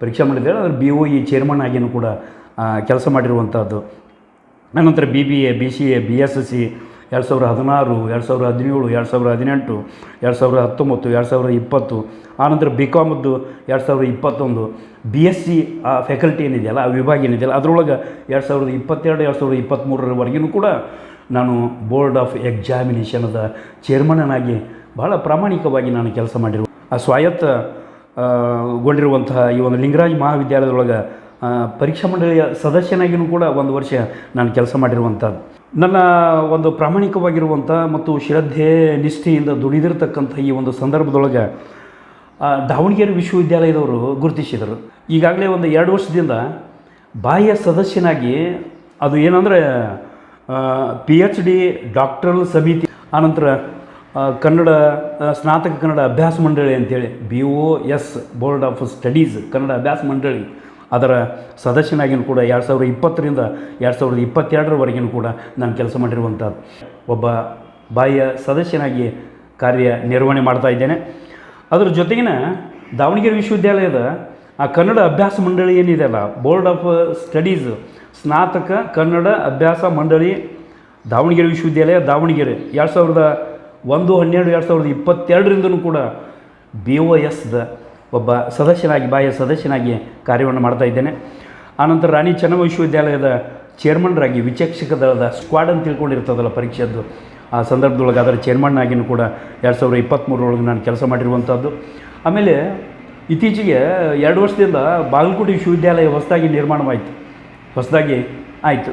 ಅದ್ರ BOE ಚೇರ್ಮನ್ ಆಗಿಯೂ ಕೂಡ ಕೆಲಸ ಮಾಡಿರುವಂಥದ್ದು. ಆನಂತರ BBA, BCA, BSc 2016, 2017, 2018, 2019, 2020, ಆನಂತರ BComದ್ದು 2021, BSc ಫ್ಯಾಕಲ್ಟಿ ಏನಿದೆಯಲ್ಲ, ಆ ವಿಭಾಗ ಏನಿದೆಯಲ್ಲ ಅದರೊಳಗೆ 2022, 2023 ಕೂಡ ನಾನು ಬೋರ್ಡ್ ಆಫ್ ಎಕ್ಸಾಮಿನೇಷನದ ಚೇರ್ಮನ್ನನಾಗಿ ಬಹಳ ಪ್ರಾಮಾಣಿಕವಾಗಿ ನಾನು ಕೆಲಸ ಮಾಡಿರುವ ಸ್ವಾಯತ್ತ ಗೊಂಡಿರುವಂತಹ ಈ ಒಂದು ಲಿಂಗರಾಜ ಮಹಾವಿದ್ಯಾಲಯದೊಳಗೆ ಪರೀಕ್ಷಾ ಮಂಡಳಿಯ ಸದಸ್ಯನಾಗಿಯೂ ಕೂಡ 1 ವರ್ಷ ನಾನು ಕೆಲಸ ಮಾಡಿರುವಂಥದ್ದು. ನನ್ನ ಒಂದು ಪ್ರಾಮಾಣಿಕವಾಗಿರುವಂಥ ಮತ್ತು ಶ್ರದ್ಧೆ ನಿಷ್ಠೆಯಿಂದ ದುಡಿದಿರ್ತಕ್ಕಂಥ ಈ ಒಂದು ಸಂದರ್ಭದೊಳಗೆ ದಾವಣಗೆರೆ ವಿಶ್ವವಿದ್ಯಾಲಯದವರು ಗುರುತಿಸಿದರು. ಈಗಾಗಲೇ ಒಂದು 2 ವರ್ಷದಿಂದ ಬಾಹ್ಯ ಸದಸ್ಯನಾಗಿ ಅದು ಏನಂದರೆ PhD ಡಾಕ್ಟರಲ್ ಸಮಿತಿ, ಆನಂತರ ಕನ್ನಡ ಸ್ನಾತಕ ಕನ್ನಡ ಅಭ್ಯಾಸ ಮಂಡಳಿ ಅಂತೇಳಿ BOS board of studies Kannada ಅಭ್ಯಾಸ ಮಂಡಳಿ ಅದರ ಸದಸ್ಯನಾಗಿಯೂ ಕೂಡ 2020ರಿಂದ 2022 ಕೂಡ ನಾನು ಕೆಲಸ ಮಾಡಿರುವಂಥದ್ದು. ಒಬ್ಬ ಬಾಹ್ಯ ಸದಸ್ಯನಾಗಿ ಕಾರ್ಯನಿರ್ವಹಣೆ ಮಾಡ್ತಾ ಇದ್ದೇನೆ. ಅದರ ಜೊತೆಗಿನ ದಾವಣಗೆರೆ ವಿಶ್ವವಿದ್ಯಾಲಯದ ಆ ಕನ್ನಡ ಅಭ್ಯಾಸ ಮಂಡಳಿ ಏನಿದೆಯಲ್ಲ, ಬೋರ್ಡ್ ಆಫ್ ಸ್ಟಡೀಸ್ ಸ್ನಾತಕ ಕನ್ನಡ ಅಭ್ಯಾಸ ಮಂಡಳಿ ದಾವಣಗೆರೆ ವಿಶ್ವವಿದ್ಯಾಲಯ ದಾವಣಗೆರೆ 2001-12-2022 ಕೂಡ BOSದ ಒಬ್ಬ ಸದಸ್ಯನಾಗಿ ಬಾಹ್ಯ ಸದಸ್ಯನಾಗಿ ಕಾರ್ಯವನ್ನು ಮಾಡ್ತಾ ಇದ್ದೇನೆ. ಆನಂತರ ರಾಣಿ ಚೆನ್ನಮ್ಮ ವಿಶ್ವವಿದ್ಯಾಲಯದ ಚೇರ್ಮನ್ರಾಗಿ ವಿಚಕ್ಷಕ ದಳದ ಸ್ಕ್ವಾಡ್ ಅಂತ ತಿಳ್ಕೊಂಡಿರ್ತದಲ್ಲ ಪರೀಕ್ಷೆದ್ದು, ಆ ಸಂದರ್ಭದೊಳಗೆ ಅದರ ಚೇರ್ಮನ್ನಾಗಿಯೂ ಕೂಡ 2023 ನಾನು ಕೆಲಸ ಮಾಡಿರುವಂಥದ್ದು. ಆಮೇಲೆ ಇತ್ತೀಚೆಗೆ 2 ವರ್ಷದಿಂದ ಬಾಗಲಕೋಟೆ ವಿಶ್ವವಿದ್ಯಾಲಯ ಹೊಸದಾಗಿ ಆಯಿತು.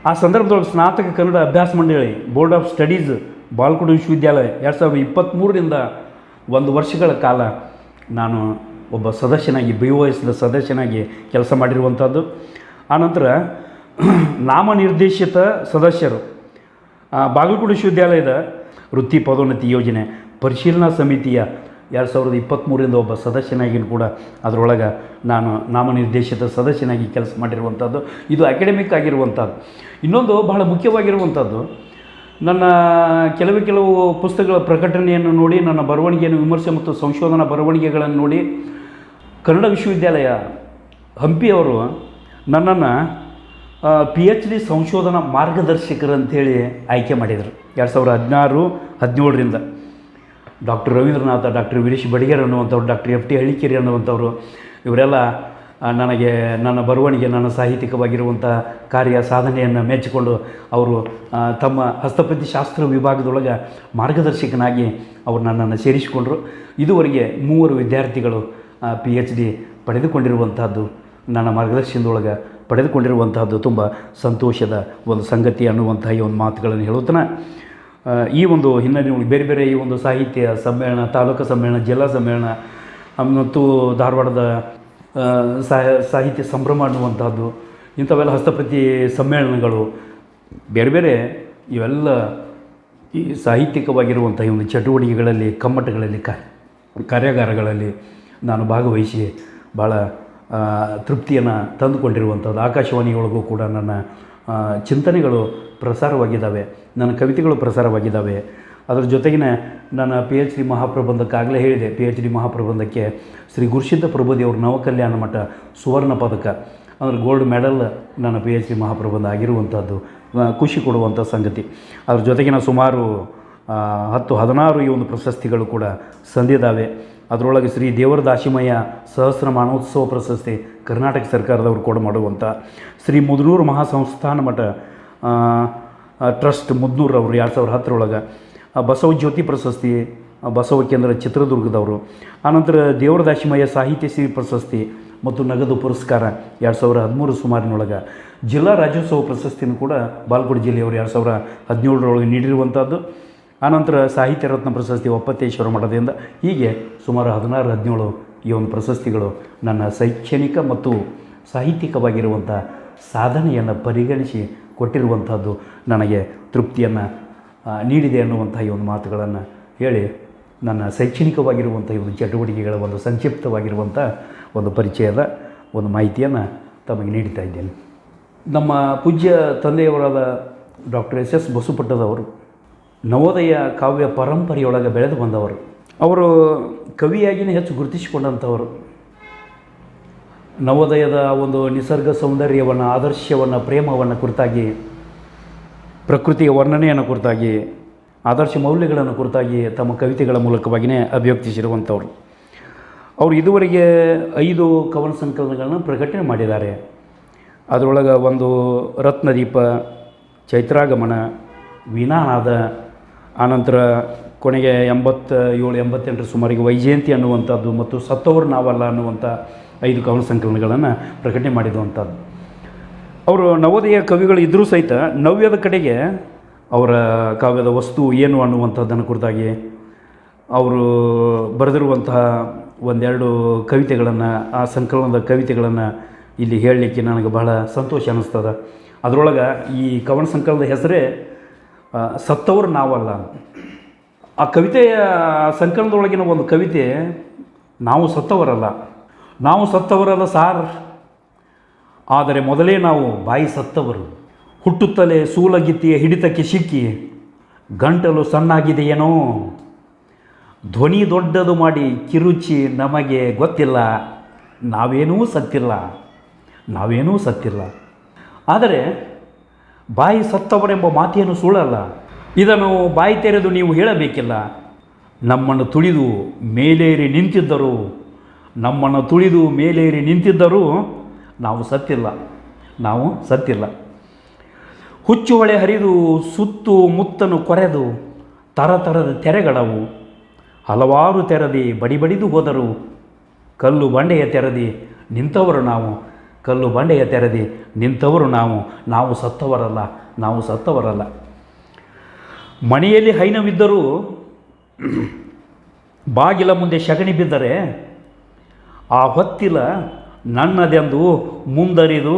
ಆ ಸಂದರ್ಭದೊಳಗೆ ಸ್ನಾತಕ ಕನ್ನಡ ಅಭ್ಯಾಸ ಮಂಡಳಿ ಬೋರ್ಡ್ ಆಫ್ ಸ್ಟಡೀಸ್ ಬಾಗಲಕೋಟೆ ವಿಶ್ವವಿದ್ಯಾಲಯ 2023ರಿಂದ 1 ವರ್ಷಗಳ ಕಾಲ ನಾನು ಒಬ್ಬ ಸದಸ್ಯನಾಗಿ BOSದ ಸದಸ್ಯನಾಗಿ ಕೆಲಸ ಮಾಡಿರುವಂಥದ್ದು. ಆನಂತರ ನಾಮನಿರ್ದೇಶಿತ ಸದಸ್ಯರು ಬಾಗಲಕೋಟೆ ವಿಶ್ವವಿದ್ಯಾಲಯದ ವೃತ್ತಿ ಪದೋನ್ನತಿ ಯೋಜನೆ ಪರಿಶೀಲನಾ ಸಮಿತಿಯ 2023ರಿಂದ ಒಬ್ಬ ಸದಸ್ಯನಾಗಿಯೂ ಕೂಡ ಅದರೊಳಗೆ ನಾನು ನಾಮನಿರ್ದೇಶಿತ ಸದಸ್ಯನಾಗಿ ಕೆಲಸ ಮಾಡಿರುವಂಥದ್ದು. ಇದು ಅಕಾಡೆಮಿಕ್ ಆಗಿರುವಂಥದ್ದು. ಇನ್ನೊಂದು ಬಹಳ ಮುಖ್ಯವಾಗಿರುವಂಥದ್ದು, ನನ್ನ ಕೆಲವು ಪುಸ್ತಕಗಳ ಪ್ರಕಟಣೆಯನ್ನು ನೋಡಿ, ನನ್ನ ಬರವಣಿಗೆಯನ್ನು ವಿಮರ್ಶೆ ಮತ್ತು ಸಂಶೋಧನಾ ಬರವಣಿಗೆಗಳನ್ನು ನೋಡಿ ಕನ್ನಡ ವಿಶ್ವವಿದ್ಯಾಲಯ ಹಂಪಿಯವರು ನನ್ನನ್ನು PhD ಸಂಶೋಧನಾ ಮಾರ್ಗದರ್ಶಕರಂಥೇಳಿ ಆಯ್ಕೆ ಮಾಡಿದರು 2016-17ರಿಂದ. ಡಾಕ್ಟರ್ ರವೀಂದ್ರನಾಥ, ಡಾಕ್ಟರ್ ವೀರೇಶ್ ಬಡಿಗೇರ್ ಅನ್ನುವಂಥವ್ರು, ಡಾಕ್ಟರ್ FT ಹಳ್ಳಿಕೇರಿ ಅನ್ನುವಂಥವ್ರು, ಇವರೆಲ್ಲ ನನಗೆ ನನ್ನ ಬರವಣಿಗೆ, ನನ್ನ ಸಾಹಿತ್ಯಿಕವಾಗಿರುವಂಥ ಕಾರ್ಯ ಸಾಧನೆಯನ್ನು ಮೆಚ್ಚಿಕೊಂಡು ಅವರು ತಮ್ಮ ಹಸ್ತಪ್ರತಿ ಶಾಸ್ತ್ರ ವಿಭಾಗದೊಳಗೆ ಮಾರ್ಗದರ್ಶಕನಾಗಿ ಅವರು ನನ್ನನ್ನು ಸೇರಿಸಿಕೊಂಡರು. ಇದುವರೆಗೆ 3 ವಿದ್ಯಾರ್ಥಿಗಳು PhD ಪಡೆದುಕೊಂಡಿರುವಂಥದ್ದು, ನನ್ನ ಮಾರ್ಗದರ್ಶನದೊಳಗೆ ಪಡೆದುಕೊಂಡಿರುವಂಥದ್ದು ತುಂಬ ಸಂತೋಷದ ಒಂದು ಸಂಗತಿ ಅನ್ನುವಂಥ ಈ ಒಂದು ಮಾತುಗಳನ್ನು ಹೇಳುತ್ತಾನೆ. ಈ ಒಂದು ಹಿನ್ನೆಲೆಯಲ್ಲಿ ಬೇರೆ ಬೇರೆ ಈ ಒಂದು ಸಾಹಿತ್ಯ ಸಮ್ಮೇಳನ, ತಾಲೂಕು ಸಮ್ಮೇಳನ, ಜಿಲ್ಲಾ ಸಮ್ಮೇಳನ ಮತ್ತು ಧಾರವಾಡದ ಸಾಹಿತ್ಯ ಸಂಭ್ರಮ ಅನ್ನುವಂಥದ್ದು, ಇಂಥವೆಲ್ಲ ಹಸ್ತಪ್ರತಿ ಸಮ್ಮೇಳನಗಳು ಬೇರೆ ಬೇರೆ ಇವೆಲ್ಲ ಈ ಸಾಹಿತ್ಯಿಕವಾಗಿರುವಂಥ ಈ ಒಂದು ಚಟುವಟಿಕೆಗಳಲ್ಲಿ ಕಮ್ಮಟಗಳಲ್ಲಿ ಕಾರ್ಯಾಗಾರಗಳಲ್ಲಿ ನಾನು ಭಾಗವಹಿಸಿ ಭಾಳ ತೃಪ್ತಿಯನ್ನು ತಂದುಕೊಂಡಿರುವಂಥದ್ದು. ಆಕಾಶವಾಣಿಯೊಳಗೂ ಕೂಡ ನನ್ನ ಚಿಂತನೆಗಳು ಪ್ರಸಾರವಾಗಿದ್ದಾವೆ, ನನ್ನ ಕವಿತೆಗಳು ಪ್ರಸಾರವಾಗಿದ್ದಾವೆ. ಅದರ ಜೊತೆಗಿನ ನನ್ನ PhD ಮಹಾಪ್ರಬಂಧಕ್ಕಾಗಲೇ ಹೇಳಿದೆ, PhD ಮಹಾಪ್ರಬಂಧಕ್ಕೆ ಶ್ರೀ ಗುರುಸಿದ್ಧ ಪ್ರಭುದೇವ್ರ ನವಕಲ್ಯಾಣ ಮಠ ಸುವರ್ಣ ಪದಕ ಅಂದರೆ ಗೋಲ್ಡ್ ಮೆಡಲ್ ನನ್ನ PhD ಮಹಾಪ್ರಬಂಧ ಆಗಿರುವಂಥದ್ದು ಖುಷಿ ಕೊಡುವಂಥ ಸಂಗತಿ. ಅದ್ರ ಜೊತೆಗಿನ ಸುಮಾರು 10-16 ಈ ಒಂದು ಪ್ರಶಸ್ತಿಗಳು ಕೂಡ ಸಂದಿದ್ದಾವೆ. ಅದರೊಳಗೆ ಶ್ರೀ ದೇವರ ದಾಸಿಮಯ್ಯ ಸಹಸ್ರ ಮಾನೋತ್ಸವ ಪ್ರಶಸ್ತಿ ಕರ್ನಾಟಕ ಸರ್ಕಾರದವರು ಕೂಡ ಮಾಡುವಂಥ, ಶ್ರೀ ಮುದ್ನೂರು ಮಹಾಸಂಸ್ಥಾನ ಮಠ ಟ್ರಸ್ಟ್ ಮುದ್ನೂರು ಅವರು 2010 ಬಸವ ಜ್ಯೋತಿ ಪ್ರಶಸ್ತಿ ಬಸವ ಕೇಂದ್ರ ಚಿತ್ರದುರ್ಗದವರು, ಆನಂತರ ದೇವರ ದಾಸಿಮಯ್ಯ ಸಾಹಿತ್ಯ ಶ್ರೀ ಪ್ರಶಸ್ತಿ ಮತ್ತು ನಗದು ಪುರಸ್ಕಾರ 2013 ಸುಮಾರಿನೊಳಗೆ, ಜಿಲ್ಲಾ ರಾಜ್ಯೋತ್ಸವ ಪ್ರಶಸ್ತಿನೂ ಕೂಡ ಬಾಲ್ಕೋಟ್ ಜಿಲ್ಲೆಯವರು 2017 ನೀಡಿರುವಂಥದ್ದು. ಆನಂತರ ಸಾಹಿತ್ಯ ರತ್ನ ಪ್ರಶಸ್ತಿ ಒಪ್ಪತ್ತೇಶ್ವರ ಮಠದಿಂದ, ಹೀಗೆ ಸುಮಾರು 16-17 ಈ ಒಂದು ಪ್ರಶಸ್ತಿಗಳು ನನ್ನ ಶೈಕ್ಷಣಿಕ ಮತ್ತು ಸಾಹಿತ್ಯಿಕವಾಗಿರುವಂಥ ಸಾಧನೆಯನ್ನು ಪರಿಗಣಿಸಿ ಕೊಟ್ಟಿರುವಂಥದ್ದು ನನಗೆ ತೃಪ್ತಿಯನ್ನು ನೀಡಿದೆ ಅನ್ನುವಂಥ ಈ ಒಂದು ಮಾತುಗಳನ್ನು ಹೇಳಿ ನನ್ನ ಶೈಕ್ಷಣಿಕವಾಗಿರುವಂಥ ಈ ಒಂದು ಚಟುವಟಿಕೆಗಳ ಒಂದು ಸಂಕ್ಷಿಪ್ತವಾಗಿರುವಂಥ ಒಂದು ಪರಿಚಯದ ಒಂದು ಮಾಹಿತಿಯನ್ನು ತಮಗೆ ನೀಡ್ತಾ ಇದ್ದೇನೆ. ನಮ್ಮ ಪೂಜ್ಯ ತಂದೆಯವರಾದ ಡಾಕ್ಟರ್ SS ಬಸವಪಟ್ಟದವರು ನವೋದಯ ಕಾವ್ಯ ಪರಂಪರೆಯೊಳಗೆ ಬೆಳೆದು ಬಂದವರು. ಅವರು ಕವಿಯಾಗಿಯೇ ಹೆಚ್ಚು ಗುರುತಿಸಿಕೊಂಡಂಥವರು. ನವೋದಯದ ಒಂದು ನಿಸರ್ಗ ಸೌಂದರ್ಯವನ್ನು, ಆದರ್ಶವನ್ನು, ಪ್ರೇಮವನ್ನು ಕುರಿತಾಗಿ, ಪ್ರಕೃತಿಯ ವರ್ಣನೆಯನ್ನು ಕುರಿತಾಗಿ, ಆದರ್ಶ ಮೌಲ್ಯಗಳನ್ನು ಕುರಿತಾಗಿ ತಮ್ಮ ಕವಿತೆಗಳ ಮೂಲಕವಾಗಿಯೇ ಅಭಿವ್ಯಕ್ತಿಸಿರುವಂಥವ್ರು. ಅವರು ಇದುವರೆಗೆ 5 ಕವನ ಸಂಕಲನಗಳನ್ನು ಪ್ರಕಟಣೆ ಮಾಡಿದ್ದಾರೆ. ಅದರೊಳಗೆ ಒಂದು ರತ್ನದೀಪ, ಚೈತ್ರಾಗಮನ, ವೀಣಾನಾದ, ಆನಂತರ ಕೊನೆಗೆ 87-88 ಸುಮಾರಿಗೆ ವೈಜಯಂತಿ ಅನ್ನುವಂಥದ್ದು ಮತ್ತು ಸತ್ತವರು ನಾವಲ್ಲ ಅನ್ನುವಂಥ 5 ಕವನ ಸಂಕಲನಗಳನ್ನು ಪ್ರಕಟಣೆ ಮಾಡಿರುವಂಥದ್ದು. ಅವರು ನವೋದಯ ಕವಿಗಳು ಇದ್ದರೂ ಸಹಿತ ನವ್ಯದ ಕಡೆಗೆ ಅವರ ಕಾವ್ಯದ ವಸ್ತು ಏನು ಅನ್ನುವಂಥದ್ದನ್ನು ಕುರಿತಾಗಿ ಅವರು ಬರೆದಿರುವಂತಹ 1-2 ಕವಿತೆಗಳನ್ನು, ಆ ಸಂಕಲನದ ಕವಿತೆಗಳನ್ನು ಇಲ್ಲಿ ಹೇಳಲಿಕ್ಕೆ ನನಗೆ ಬಹಳ ಸಂತೋಷ ಅನ್ನಿಸ್ತದೆ. ಅದರೊಳಗೆ ಈ ಕವನ ಸಂಕಲನದ ಹೆಸರೇ ಸತ್ತವರು ನಾವಲ್ಲ. ಆ ಕವಿತೆಯ ಸಂಕಲನದೊಳಗಿನ ಒಂದು ಕವಿತೆ, ನಾವು ಸತ್ತವರಲ್ಲ ಸಾರ್, ಆದರೆ ಮೊದಲೇ ನಾವು ಬಾಯಿ ಸತ್ತವರು. ಹುಟ್ಟುತ್ತಲೇ ಸೂಲಗಿತ್ತಿಯ ಹಿಡಿತಕ್ಕೆ ಸಿಕ್ಕಿ ಗಂಟಲು ಸಣ್ಣಾಗಿದೆಯೇನೋ, ಧ್ವನಿ ದೊಡ್ಡದು ಮಾಡಿ ಕಿರುಚಿ ನಮಗೆ ಗೊತ್ತಿಲ್ಲ, ನಾವೇನೂ ಸತ್ತಿಲ್ಲ. ಆದರೆ ಬಾಯಿ ಸತ್ತವರೆಂಬ ಮಾತೇನು ಸುಳ್ಳಲ್ಲ. ಇದನ್ನು ಬಾಯಿ ತೆರೆದು ನೀವು ಹೇಳಬೇಕಿಲ್ಲ. ನಮ್ಮನ್ನು ತುಳಿದು ಮೇಲೇರಿ ನಿಂತಿದ್ದರೂ ನಾವು ಸತ್ತಿಲ್ಲ. ಹುಚ್ಚು ಹೊಳೆ ಹರಿದು ಸುತ್ತು ಮುತ್ತನು ಕೊರೆದು ತರತರದ ತೆರೆಗಳವು, ಹಲವಾರು ತೆರದಿ ಬಡಿದು ಹೋದರು. ಕಲ್ಲು ಬಂಡೆಯ ತೆರದಿ ನಿಂತವರು ನಾವು ಸತ್ತವರಲ್ಲ. ಮನೆಯಲ್ಲಿ ಹೈನವಿದ್ದರೂ ಬಾಗಿಲ ಮುಂದೆ ಶಗಣಿ ಬಿದ್ದರೆ ಆ ಹೊತ್ತಿಲ ನನ್ನದೆಂದು ಮುಂದರಿದು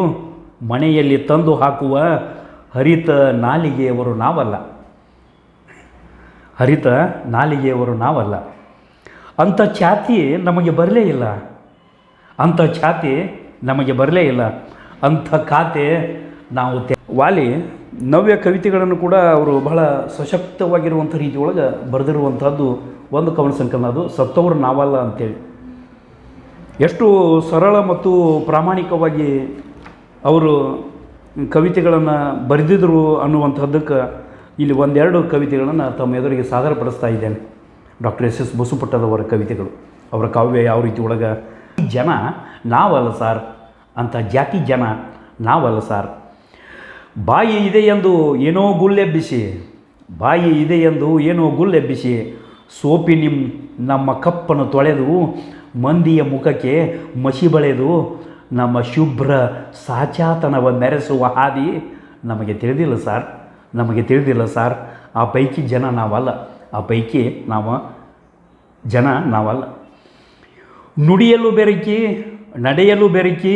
ಮನೆಯಲ್ಲಿ ತಂದು ಹಾಕುವ ಹರಿತ ನಾಲಿಗೆಯವರು ನಾವಲ್ಲ. ಅಂಥ ಖ್ಯಾತಿ ನಮಗೆ ಬರಲೇ ಇಲ್ಲ. ಅಂಥ ಖಾತೆ ನಾವು ವಾಲಿ ನವ್ಯ ಕವಿತೆಗಳನ್ನು ಕೂಡ ಅವರು ಬಹಳ ಸಶಕ್ತವಾಗಿರುವಂಥ ರೀತಿಯೊಳಗೆ ಬರೆದಿರುವಂಥದ್ದು ಒಂದು ಕವನ ಸಂಕಲನ, ಅದು ಸತ್ತವರು ನಾವಲ್ಲ ಅಂತೇಳಿ. ಎಷ್ಟು ಸರಳ ಮತ್ತು ಪ್ರಾಮಾಣಿಕವಾಗಿ ಅವರು ಕವಿತೆಗಳನ್ನು ಬರೆದಿದ್ದರು ಅನ್ನುವಂಥದ್ದಕ್ಕೆ ಇಲ್ಲಿ 1-2 ಕವಿತೆಗಳನ್ನು ತಮ್ಮ ಎದುರಿಗೆ ಸಾದರಪಡಿಸ್ತಾ ಇದ್ದೇನೆ. ಡಾಕ್ಟರ್ SS ಬಸವಪಟ್ಟದವರ ಕವಿತೆಗಳು, ಅವರ ಕಾವ್ಯ ಯಾವ ರೀತಿ ಒಳಗೆ, ಜನ ನಾವಲ್ಲ ಸಾರ್, ಅಂಥ ಜಾತಿ ಜನ ನಾವಲ್ಲ ಸಾರ್. ಬಾಯಿ ಇದೆ ಎಂದು ಏನೋ ಗುಲ್ಲೆಬ್ಬಿಸಿ ಸೋಪಿ ನಮ್ಮ ಕಪ್ಪನ್ನು ತೊಳೆದು ಮಂದಿಯ ಮುಖಕ್ಕೆ ಮಸಿ ಬಳೆದು ನಮ್ಮ ಶುಭ್ರ ಸಾಚಾತನವ ಮೆರೆಸುವ ಹಾದಿ ನಮಗೆ ತಿಳಿದಿಲ್ಲ ಸಾರ್. ಆ ಪೈಕಿ ನಾವಲ್ಲ. ನುಡಿಯಲು ಬೆರಕಿ, ನಡೆಯಲು ಬೆರಕಿ,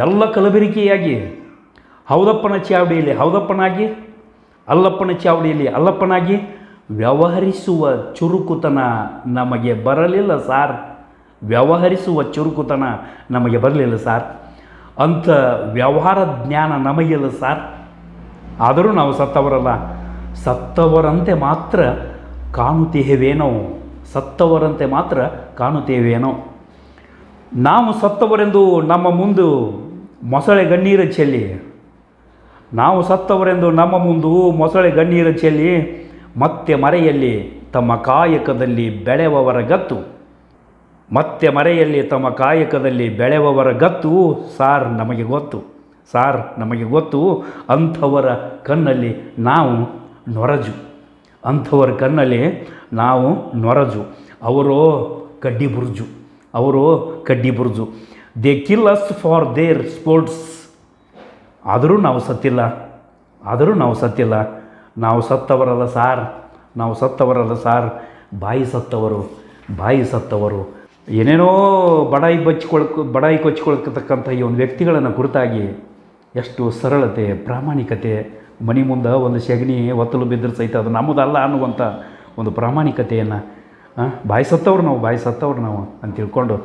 ಎಲ್ಲ ಕಲಬೆರಕೆಯಾಗಿ ಹೌದಪ್ಪನ ಚಾವಡಿಯಲ್ಲಿ ಹೌದಪ್ಪನಾಗಿ, ಅಲ್ಲಪ್ಪನ ಚಾವಡಿಯಲ್ಲಿ ಅಲ್ಲಪ್ಪನಾಗಿ ವ್ಯವಹರಿಸುವ ಚುರುಕುತನ ನಮಗೆ ಬರಲಿಲ್ಲ ಸಾರ್. ವ್ಯವಹರಿಸುವ ಚುರುಕುತನ ನಮಗೆ ಬರಲಿಲ್ಲ ಸಾರ್. ಅಂಥ ವ್ಯವಹಾರ ಜ್ಞಾನ ನಮಗಿಲ್ಲ ಸಾರ್. ಆದರೂ ನಾವು ಸತ್ತವರಲ್ಲ. ಸತ್ತವರಂತೆ ಮಾತ್ರ ಕಾಣುತ್ತೇವೇನೋ, ಸತ್ತವರಂತೆ ಮಾತ್ರ ಕಾಣುತ್ತೇವೇನೋ. ನಾವು ಸತ್ತವರೆಂದು ನಮ್ಮ ಮುಂದೆ ಮೊಸಳೆ ಗಣ್ಣೀರು ಚೆಲ್ಲಿ, ನಾವು ಸತ್ತವರೆಂದು ನಮ್ಮ ಮುಂದೆ ಮೊಸಳೆ ಗಣ್ಣೀರು ಚೆಲ್ಲಿ ಮತ್ತೆ ಮರೆಯಲ್ಲಿ ತಮ್ಮ ಕಾಯಕದಲ್ಲಿ ಬೆಳೆವವರ ಗತ್ತು, ಮತ್ತೆ ಮರೆಯಲ್ಲಿ ತಮ್ಮ ಕಾಯಕದಲ್ಲಿ ಬೆಳೆವವರ ಗತ್ತು ಸಾರ್ ನಮಗೆ ಗೊತ್ತು, ಸಾರ್ ನಮಗೆ ಗೊತ್ತು. ಅಂಥವರ ಕಣ್ಣಲ್ಲಿ ನಾವು ನೊರಜು, ಅಂಥವರ ಕಣ್ಣಲ್ಲಿ ನಾವು ನೊರಜು. ಅವರೋ ಕಡ್ಡಿ ಬುರ್ಜು, ಅವರು ಕಡ್ಡಿ ಬುರ್ಜು. They kill us for their sports. ಆದರೂ ನಾವು ಸತ್ತಿಲ್ಲ, ಆದರೂ ನಾವು ಸತ್ತಿಲ್ಲ. ನಾವು ಸತ್ತವರಲ್ಲ ಸಾರ್, ನಾವು ಸತ್ತವರಲ್ಲ ಸಾರ್. ಬಾಯಿ ಸತ್ತವರು, ಬಾಯಿ ಸತ್ತವರು. ಏನೇನೋ ಬಡಾಯಿ ಕೊಚ್ಚಿಕೊಳ್ತಕ್ಕಂಥ ಈ ಒಂದು ವ್ಯಕ್ತಿಗಳನ್ನು ಕುರಿತಾಗಿ ಎಷ್ಟು ಸರಳತೆ, ಪ್ರಾಮಾಣಿಕತೆ, ಮನೆ ಮುಂದೆ ಒಂದು ಸೆಗಣಿ ಒತ್ತಲು ಬಿದ್ದರೆ ಸಹಿತ ಅದು ನಮ್ಮದಲ್ಲ ಅನ್ನುವಂಥ ಒಂದು ಪ್ರಾಮಾಣಿಕತೆಯನ್ನು, ಬಾಯಿ ಸತ್ತವ್ರು ನಾವು, ಬಾಯಿ ಸತ್ತವ್ರು ನಾವು ಅಂತ ತಿಳ್ಕೊಂಡು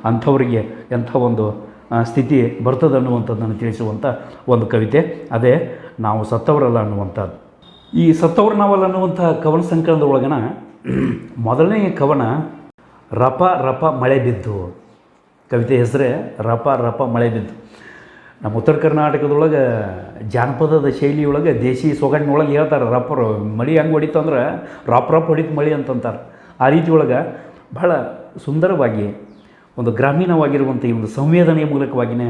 ಅಂಥವರಿಗೆ ಎಂಥ ಒಂದು ಸ್ಥಿತಿ ಬರ್ತದೆ ಅನ್ನುವಂಥದ್ದನ್ನು ತಿಳಿಸುವಂಥ ಒಂದು ಕವಿತೆ, ಅದೇ ನಾವು ಸತ್ತವರಲ್ಲ ಅನ್ನುವಂಥದ್ದು. ಈ ಸತ್ತವರು ನಾವಲ್ಲ ಅನ್ನುವಂಥ ಕವನ ಸಂಕಲನದ ಒಳಗನ ಮೊದಲನೇ ಕವನ ರಪ ರಪ ಮಳೆ ಬಿದ್ದು. ಕವಿತೆ ಹೆಸರೇ ರಪ ರಪ ಮಳೆ ಬಿದ್ದು. ನಮ್ಮ ಉತ್ತರ ಕರ್ನಾಟಕದೊಳಗೆ ಜಾನಪದದ ಶೈಲಿಯೊಳಗೆ ದೇಶಿ ಸೊಗಡಿನೊಳಗೆ ಹೇಳ್ತಾರೆ, ರಪ್ಪರು ಮಳೆ ಹೆಂಗೆ ಹೊಡಿತು ಅಂದ್ರೆ ರಪ್ ರಪ್ ಹೊಡಿತು ಮಳೆ ಅಂತಂತಾರೆ. ಆ ರೀತಿ ಒಳಗೆ ಬಹಳ ಸುಂದರವಾಗಿ ಒಂದು ಗ್ರಾಮೀಣವಾಗಿರುವಂಥ ಈ ಒಂದು ಸಂವೇದನೆಯ ಮೂಲಕವಾಗಿಯೇ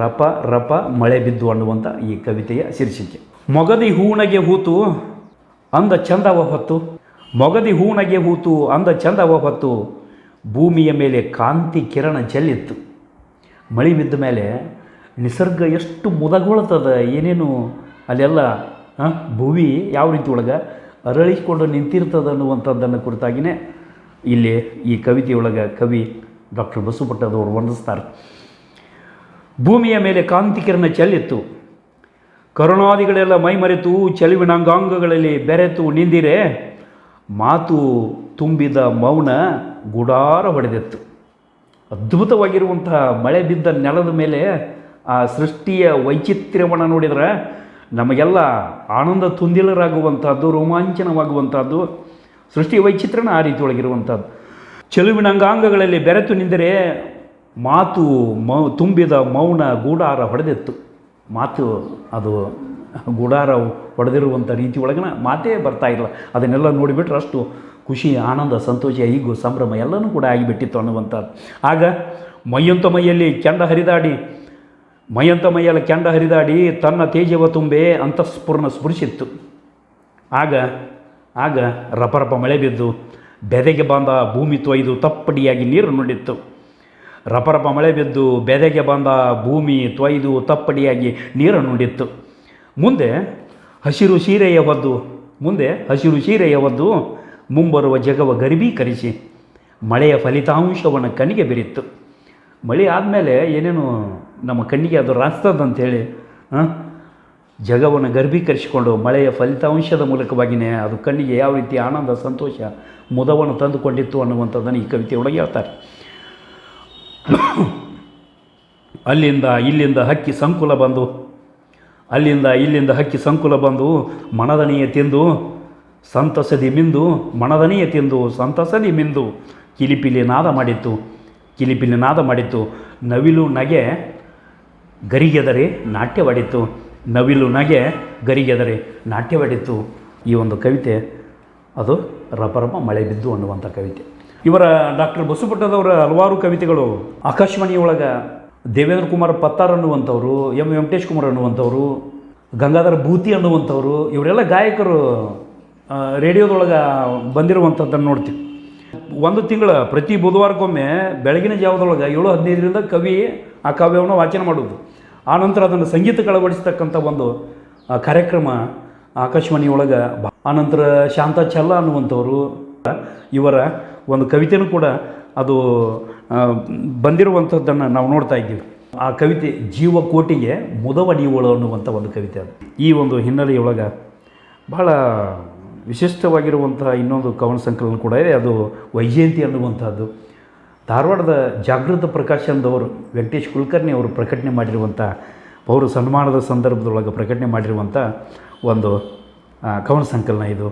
ರಪ ರಪ ಮಳೆ ಬಿದ್ದು ಅನ್ನುವಂಥ ಈ ಕವಿತೆಯ ಶೀರ್ಷಿಕೆ. ಮೊಗದಿ ಹೂನಗೆ ಹೂತು ಅಂದ ಚಂದವ ಹೊತ್ತು, ಮೊಗದಿ ಹೂನಗೆ ಹೂತು ಅಂದ ಚಂದವ ಹೊತ್ತು, ಭೂಮಿಯ ಮೇಲೆ ಕಾಂತಿ ಕಿರಣ ಚೆಲ್ಲಿತ್ತು. ಮಳೆ ಬಿದ್ದ ಮೇಲೆ ನಿಸರ್ಗ ಎಷ್ಟು ಮುದಗೊಳ್ತದೆ, ಏನೇನು ಅಲ್ಲೆಲ್ಲ ಭೂಮಿ ಯಾವ ರೀತಿ ಒಳಗೆ ಅರಳಿಸಿಕೊಂಡು ನಿಂತಿರ್ತದೆ ಅನ್ನುವಂಥದ್ದನ್ನು ಕುರಿತಾಗಿಯೇ ಇಲ್ಲಿ ಈ ಕವಿತೆಯೊಳಗೆ ಕವಿ ಡಾಕ್ಟರ್ ಬಸವಪಟ್ಟದವರು ವರ್ಣಿಸ್ತಾರೆ. ಭೂಮಿಯ ಮೇಲೆ ಕಾಂತಿಕಿರಣ ಚೆಲ್ಲಿತ್ತು, ಕರುಣಾದಿಗಳೆಲ್ಲ ಮೈಮರೆತು ಚೆಲುವಿನಾಂಗಾಂಗಗಳಲ್ಲಿ ಬೆರೆತು ನಿಂದಿರೆ, ಮಾತು ತುಂಬಿದ ಮೌನ ಗುಡಾರ ಹೊಡೆದಿತ್ತು. ಅದ್ಭುತವಾಗಿರುವಂಥ ಮಳೆ ಬಿದ್ದ ನೆಲದ ಮೇಲೆ ಆ ಸೃಷ್ಟಿಯ ವೈಚಿತ್ರ್ಯವನ್ನು ನೋಡಿದರೆ ನಮಗೆಲ್ಲ ಆನಂದ ತುಂದಿಲರಾಗುವಂಥದ್ದು, ರೋಮಾಂಚನವಾಗುವಂಥದ್ದು. ಸೃಷ್ಟಿಯ ವೈಚಿತ್ರ್ಯನ ಆ ರೀತಿ ಒಳಗಿರುವಂಥದ್ದು. ಚೆಲುವಿನ ಅಂಗಾಂಗಗಳಲ್ಲಿ ಬೆರೆತು ನಿಂದರೆ ಮಾತು ತುಂಬಿದ ಮೌನ ಗೂಡಾರ ಹೊಡೆದಿತ್ತು. ಮಾತು ಅದು ಗೂಡಾರ ಹೊಡೆದಿರುವಂಥ ರೀತಿ ಒಳಗನ ಮಾತೇ ಬರ್ತಾ ಇಲ್ಲ. ಅದನ್ನೆಲ್ಲ ನೋಡಿಬಿಟ್ರೆ ಅಷ್ಟು ಖುಷಿ, ಆನಂದ, ಸಂತೋಷ, ಹೀಗೂ ಸಂಭ್ರಮ ಎಲ್ಲನೂ ಕೂಡ ಆಗಿಬಿಟ್ಟಿತ್ತು ಅನ್ನುವಂಥದ್ದು. ಆಗ ಮೈಯಂತ ಮೈಯಲ್ಲಿ ಕೆಂಡ ಹರಿದಾಡಿ, ಮೈಯಂತ ಮೈಯಲ್ಲಿ ಕೆಂಡ ಹರಿದಾಡಿ ತನ್ನ ತೇಜವ ತುಂಬೆ ಅಂತಃಸ್ಫುರಣ ಸ್ಫುರಿಸಿತ್ತು. ಆಗ ರಪರಪ ಮಳೆ ಬಿದ್ದು ಬೆದೆಗೆ ಬಂದ ಭೂಮಿ ತೊಯ್ದು ತಪ್ಪಡಿಯಾಗಿ ನೀರು ನುಡಿತ್ತು. ರಪರಪ ಮಳೆ ಬಿದ್ದು ಬೆದೆಗೆ ಬಂದ ಭೂಮಿ ತೊಯ್ದು ತಪ್ಪಡಿಯಾಗಿ ನೀರು ನುಡಿತ್ತು. ಮುಂದೆ ಹಸಿರು ಸೀರೆಯ ಹೊದ್ದು ಮುಂಬರುವ ಜಗವ ಗರ್ಭೀಕರಿಸಿ ಮಳೆಯ ಫಲಿತಾಂಶವನ್ನು ಕಣ್ಣಿಗೆ ಬೆರಿತ್ತು. ಮಳೆ ಆದಮೇಲೆ ಏನೇನು ನಮ್ಮ ಕಣ್ಣಿಗೆ ಅದು ರಾಸ್ತದಂಥೇಳಿ ಜಗವನ್ನು ಗರ್ಭೀಕರಿಸಿಕೊಂಡು ಮಳೆಯ ಫಲಿತಾಂಶದ ಮೂಲಕವಾಗಿಯೇ ಅದು ಕಣ್ಣಿಗೆ ಯಾವ ರೀತಿ ಆನಂದ, ಸಂತೋಷ, ಮುದವನ್ನು ತಂದುಕೊಂಡಿತ್ತು ಅನ್ನುವಂಥದ್ದನ್ನು ಈ ಕವಿತೆಯೊಳಗೆ ಹೇಳ್ತಾರೆ. ಅಲ್ಲಿಂದ ಇಲ್ಲಿಂದ ಹಕ್ಕಿ ಸಂಕುಲ ಬಂದು ಮನದನೆಯ ತಿಂದು ಸಂತಸದಿ ಮಿಂದು ಕಿಲಿಪಿಲಿ ನಾದ ಮಾಡಿತ್ತು. ನವಿಲು ನಗೆ ಗರಿಗೆದರೆ ನಾಟ್ಯವಾಡಿತ್ತು. ಈ ಒಂದು ಕವಿತೆ ಅದು ರಪರಪ ಮಳೆ ಬಿದ್ದು ಅನ್ನುವಂಥ ಕವಿತೆ. ಇವರ ಡಾಕ್ಟರ್ ಬಸವಪಟ್ಟದವರ ಹಲವಾರು ಕವಿತೆಗಳು ಆಕಾಶವಾಣಿಯೊಳಗೆ ದೇವೇಂದ್ರ ಕುಮಾರ್ ಪತ್ತಾರ್ ಅನ್ನುವಂಥವ್ರು, ವೆಂಕಟೇಶ್ ಕುಮಾರ್ ಅನ್ನುವಂಥವ್ರು, ಗಂಗಾಧರ ಭೂತಿ ಅನ್ನುವಂಥವ್ರು, ಇವರೆಲ್ಲ ಗಾಯಕರು ರೇಡಿಯೋದೊಳಗೆ ಬಂದಿರುವಂಥದ್ದನ್ನು ನೋಡ್ತೀವಿ. ಒಂದು ತಿಂಗಳ ಪ್ರತಿ ಬುಧವಾರಕ್ಕೊಮ್ಮೆ ಬೆಳಗಿನ ಜಾವದೊಳಗೆ 7:15ರಿಂದ ಕವಿ ಆ ಕಾವ್ಯವನ್ನು ವಾಚನ ಮಾಡೋದು. ಆನಂತರ ಅದನ್ನು ಸಂಗೀತಕ್ಕೆ ಅಳವಡಿಸ್ತಕ್ಕಂಥ ಒಂದು ಕಾರ್ಯಕ್ರಮ ಆಕಾಶವಾಣಿಯೊಳಗೆ. ಆನಂತರ ಶಾಂತ ಛಲ್ಲ ಅನ್ನುವಂಥವರು ಇವರ ಒಂದು ಕವಿತೆಯೂ ಕೂಡ ಅದು ಬಂದಿರುವಂಥದ್ದನ್ನು ನಾವು ನೋಡ್ತಾ ಇದ್ದೀವಿ. ಆ ಕವಿತೆ ಜೀವಕೋಟಿಗೆ ಮುದವಡಿಯುವಳು ಅನ್ನುವಂಥ ಒಂದು ಕವಿತೆ ಅದು. ಈ ಒಂದು ಹಿನ್ನೆಲೆಯೊಳಗೆ ಬಹಳ ವಿಶಿಷ್ಟವಾಗಿರುವಂತಹ ಇನ್ನೊಂದು ಕವನ ಸಂಕಲನ ಕೂಡ ಇದೆ, ಅದು ವೈಜಯಂತಿ ಅನ್ನುವಂಥದ್ದು. ಧಾರವಾಡದ ಜಾಗೃತ ಪ್ರಕಾಶನದವರು ವೆಂಕಟೇಶ್ ಕುಲಕರ್ಣಿ ಅವರು ಪ್ರಕಟಣೆ ಮಾಡಿರುವಂಥ ಪೌರ ಸನ್ಮಾನದ ಸಂದರ್ಭದೊಳಗೆ ಪ್ರಕಟಣೆ ಮಾಡಿರುವಂಥ ಒಂದು ಕವನ ಸಂಕಲನ ಇದು.